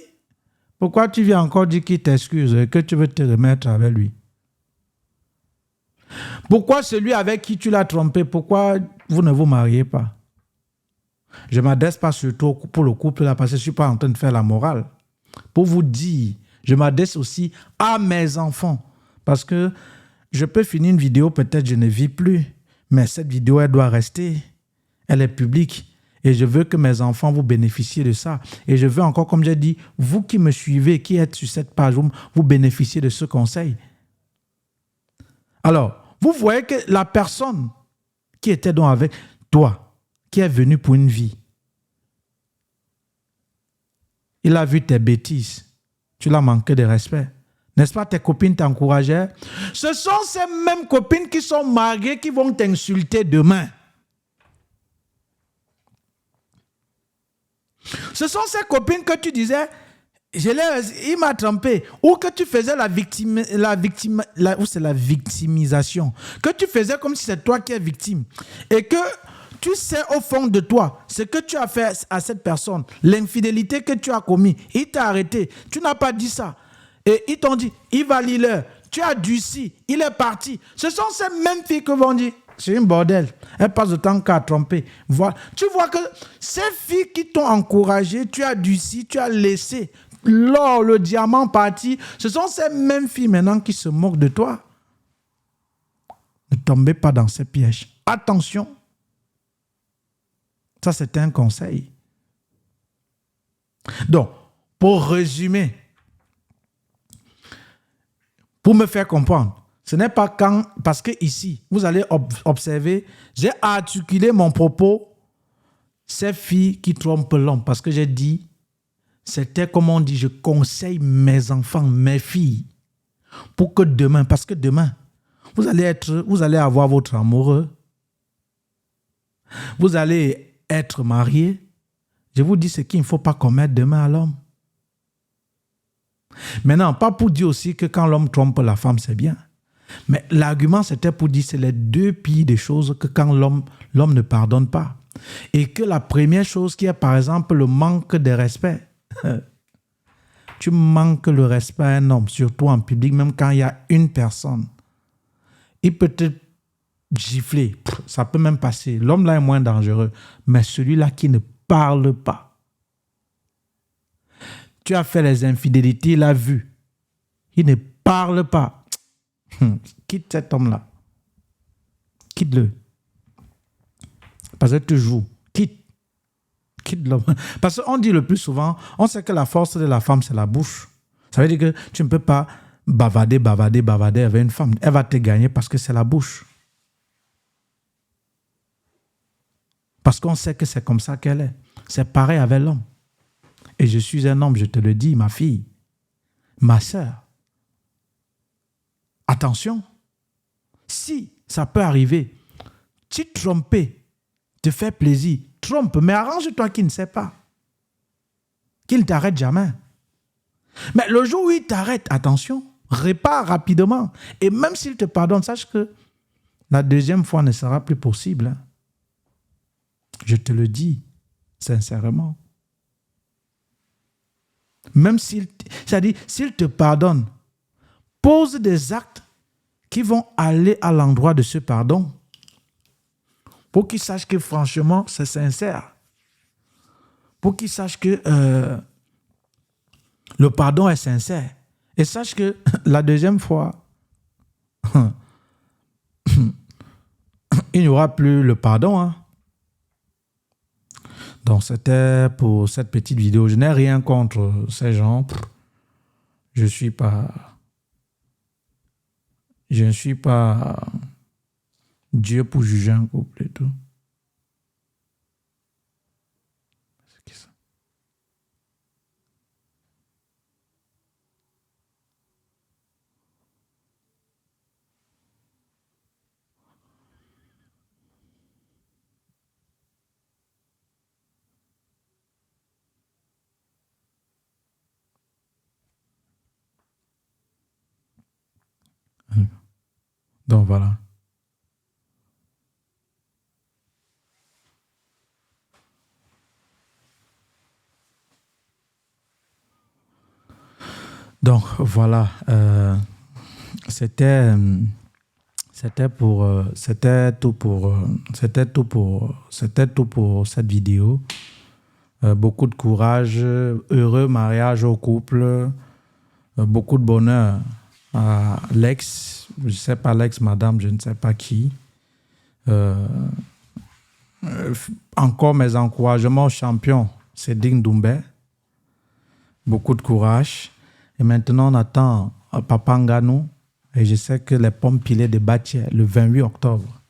Pourquoi tu viens encore dire qu'il t'excuse et que tu veux te remettre avec lui? Pourquoi celui avec qui tu l'as trompé, pourquoi vous ne vous mariez pas? Je ne m'adresse pas surtout pour le couple là parce que je ne suis pas en train de faire la morale. Pour vous dire, je m'adresse aussi à mes enfants. Parce que je peux finir une vidéo, peut-être je ne vis plus, mais cette vidéo, elle doit rester. Elle est publique. Et je veux que mes enfants vous bénéficient de ça. Et je veux encore, comme j'ai dit, vous qui me suivez, qui êtes sur cette page, vous bénéficiez de ce conseil. Alors, vous voyez que la personne qui était donc avec toi, qui est venue pour une vie, il a vu tes bêtises. Tu l'as manqué de respect. N'est-ce pas, tes copines t'encourageaient? Ce sont ces mêmes copines qui sont mariées qui vont t'insulter demain. Ce sont ces copines que tu disais, Il m'a trompé. Ou que tu faisais c'est la victimisation. Que tu faisais comme si c'est toi qui es victime. Et que tu sais au fond de toi ce que tu as fait à cette personne, l'infidélité que tu as commis. Il t'a arrêté. Tu n'as pas dit ça. Et ils t'ont dit, il va lire. Tu as durci. Il est parti. Ce sont ces mêmes filles que vont dire, c'est une bordel. Elle passe le temps qu'à tromper. Voilà. Tu vois que ces filles qui t'ont encouragé, tu as durci, tu as laissé l'or, le diamant parti. Ce sont ces mêmes filles maintenant qui se moquent de toi. Ne tombez pas dans ces pièges. Attention. Ça, c'est un conseil. Donc, pour résumer, pour me faire comprendre, ce n'est pas quand, parce que ici, vous allez observer, j'ai articulé mon propos, ces filles qui trompent l'homme, parce que j'ai dit, c'était comme on dit, je conseille mes enfants, mes filles, pour que demain, parce que demain, vous allez avoir votre amoureux, vous allez être marié. Je vous dis ce qu'il ne faut pas commettre demain à l'homme. Maintenant, pas pour dire aussi que quand l'homme trompe la femme, c'est bien. Mais l'argument, c'était pour dire que c'est les deux pires des choses que quand l'homme ne pardonne pas. Et que la première chose qui est, par exemple, le manque de respect. Tu manques le respect à un homme, surtout en public, même quand il y a une personne. Il peut te gifler, ça peut même passer. L'homme là est moins dangereux, mais celui-là qui ne parle pas. Tu as fait les infidélités, il a vu. Il ne parle pas. Quitte cet homme-là. Quitte-le. Parce que tu joues. Quitte l'homme. Parce qu'on dit le plus souvent, on sait que la force de la femme, c'est la bouche. Ça veut dire que tu ne peux pas bavader avec une femme. Elle va te gagner parce que c'est la bouche. Parce qu'on sait que c'est comme ça qu'elle est. C'est pareil avec l'homme. Et je suis un homme, je te le dis, ma fille, ma sœur. Attention, si ça peut arriver, tu trompes, te fais plaisir, trompe, mais arrange-toi qu'il ne sait pas. Qu'il ne t'arrête jamais. Mais le jour où il t'arrête, attention, répare rapidement. Et même s'il te pardonne, sache que la deuxième fois ne sera plus possible. Hein. Je te le dis sincèrement. Même s'il te pardonne, pose des actes qui vont aller à l'endroit de ce pardon. Pour qu'il sache que franchement, c'est sincère. Pour qu'il sache que le pardon est sincère. Et sache que la deuxième fois, il n'y aura plus le pardon. Hein. Donc, c'était pour cette petite vidéo. Je n'ai rien contre ces gens. Je ne suis pas Dieu pour juger un couple et tout. C'est qui ça? Donc, voilà. Donc, voilà. C'était tout pour cette vidéo. Beaucoup de courage, heureux mariage au couple, beaucoup de bonheur à l'ex, je ne sais pas l'ex, madame, je ne sais pas qui. Encore mes encouragements au champion, c'est Ding Doumbé. Beaucoup de courage. Et maintenant, on attend Papa Ngannou. Et je sais que les pommes pilées de Batia, le 28 octobre.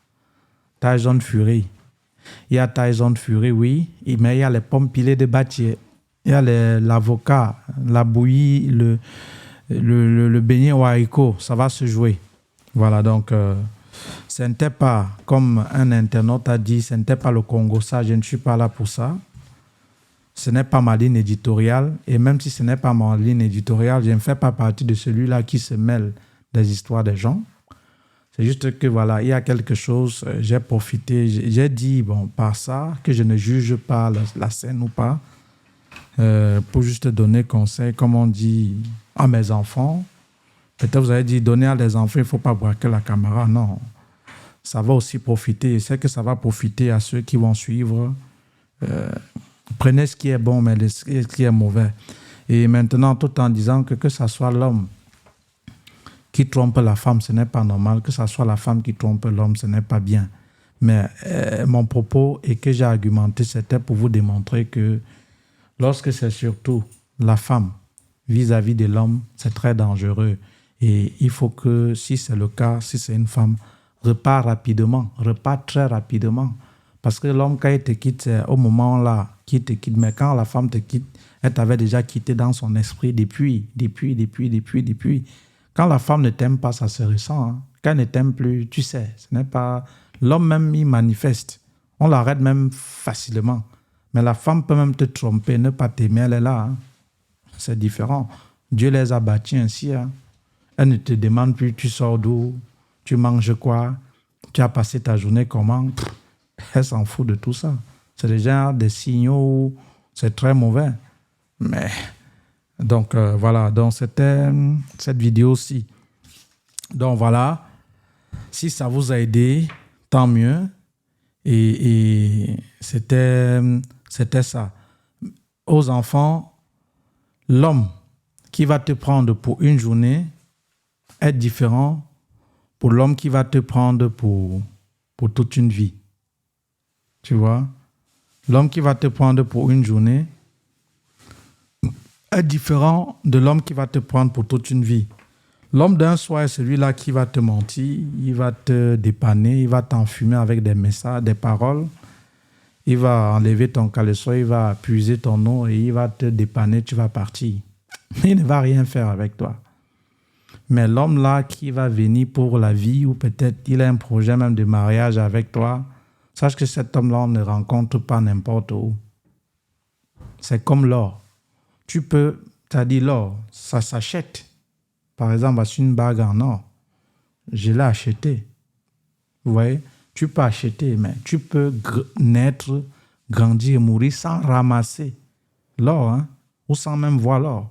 Tyson Fury. Il y a Tyson Fury, oui, mais il y a les pommes pilées de Batia. Il y a l'avocat, la bouillie, le beignet au haricot. Ça va se jouer. Voilà, donc, ce n'était pas, comme un internaute a dit, ce n'était pas le Congo, ça, je ne suis pas là pour ça. Ce n'est pas ma ligne éditoriale. Et même si ce n'est pas ma ligne éditoriale, je ne fais pas partie de celui-là qui se mêle des histoires des gens. C'est juste que voilà, il y a quelque chose, j'ai profité, j'ai dit, bon, par ça, que je ne juge pas la scène ou pas, pour juste donner conseil, comme on dit à mes enfants. Peut-être vous avez dit, donner à les enfants, il ne faut pas braquer la caméra. Non, ça va aussi profiter. C'est que ça va profiter à ceux qui vont suivre. Prenez ce qui est bon, mais ce qui est mauvais. Et maintenant, tout en disant que ça soit l'homme qui trompe la femme, ce n'est pas normal. Que ça soit la femme qui trompe l'homme, ce n'est pas bien. Mais mon propos et que j'ai argumenté, c'était pour vous démontrer que lorsque c'est surtout la femme vis-à-vis de l'homme, c'est très dangereux. Et il faut que, si c'est le cas, si c'est une femme, repart rapidement, repart très rapidement. Parce que l'homme, quand il te quitte, c'est au moment là qu'il te quitte. Mais quand la femme te quitte, elle t'avait déjà quitté dans son esprit depuis. Quand la femme ne t'aime pas, ça se ressent. Hein. Quand elle ne t'aime plus, tu sais, ce n'est pas... L'homme même, il manifeste. On l'arrête même facilement. Mais la femme peut même te tromper, ne pas t'aimer, elle est là. Hein. C'est différent. Dieu les a bâtis ainsi. Hein. Elle ne te demande plus, tu sors d'où, tu manges quoi, tu as passé ta journée comment. Elle s'en fout de tout ça. C'est déjà des signaux où c'est très mauvais. Mais... Donc, voilà. Donc, c'était cette vidéo-ci. Donc, voilà. Si ça vous a aidé, tant mieux. Et c'était ça. Aux enfants, l'homme qui va te prendre pour une journée est différent pour l'homme qui va te prendre pour toute une vie. Tu vois? L'homme qui va te prendre pour une journée est différent de l'homme qui va te prendre pour toute une vie. L'homme d'un soir est celui-là qui va te mentir, il va te dépanner, il va t'enfumer avec des messages, des paroles. Il va enlever ton caleçon, il va puiser ton nom et il va te dépanner, tu vas partir. Il ne va rien faire avec toi. Mais l'homme là qui va venir pour la vie ou peut-être il a un projet même de mariage avec toi, sache que cet homme-là, on ne rencontre pas n'importe où. C'est comme l'or. Tu peux, tu as dit l'or, ça s'achète. Par exemple, c'est une bague en or. Je l'ai acheté. Vous voyez, tu peux acheter, mais tu peux naître, grandir et mourir sans ramasser l'or, hein, ou sans même voir l'or.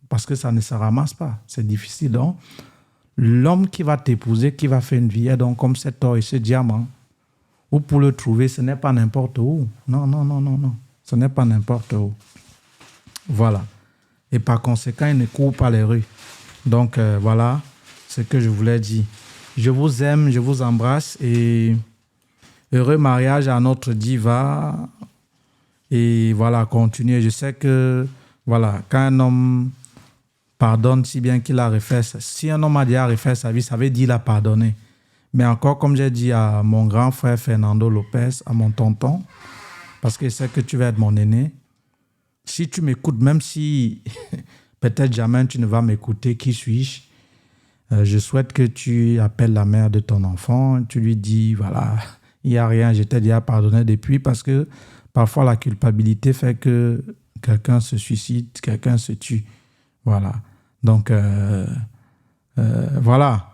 Parce que ça ne se ramasse pas. C'est difficile. Donc, l'homme qui va t'épouser, qui va faire une vie, est donc comme cet or et ce diamant. Ou pour le trouver, ce n'est pas n'importe où. Non. Ce n'est pas n'importe où. Voilà. Et par conséquent, il ne court pas les rues. Donc, voilà ce que je voulais dire. Je vous aime, je vous embrasse et heureux mariage à notre diva. Et voilà, continuez. Je sais que, voilà, quand un homme pardonne, si bien qu'il a refait, si un homme a déjà refait sa vie, ça veut dire qu'il a pardonné. Mais encore, comme j'ai dit à mon grand frère Fernando Lopez, à mon tonton, parce que je sais que tu vas être mon aîné, si tu m'écoutes, même si peut-être jamais tu ne vas m'écouter, qui suis-je? Je souhaite que tu appelles la mère de ton enfant, tu lui dis, voilà, il n'y a rien, je t'ai déjà pardonné depuis, parce que parfois la culpabilité fait que quelqu'un se suicide, quelqu'un se tue. Voilà. Donc, voilà.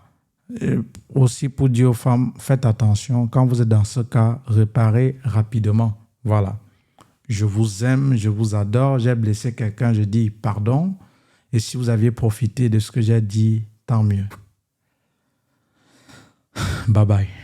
Et aussi pour dire aux femmes, faites attention, quand vous êtes dans ce cas, réparez rapidement. Voilà. Je vous aime, je vous adore, j'ai blessé quelqu'un, je dis pardon. Et si vous aviez profité de ce que j'ai dit, tant mieux. Bye bye.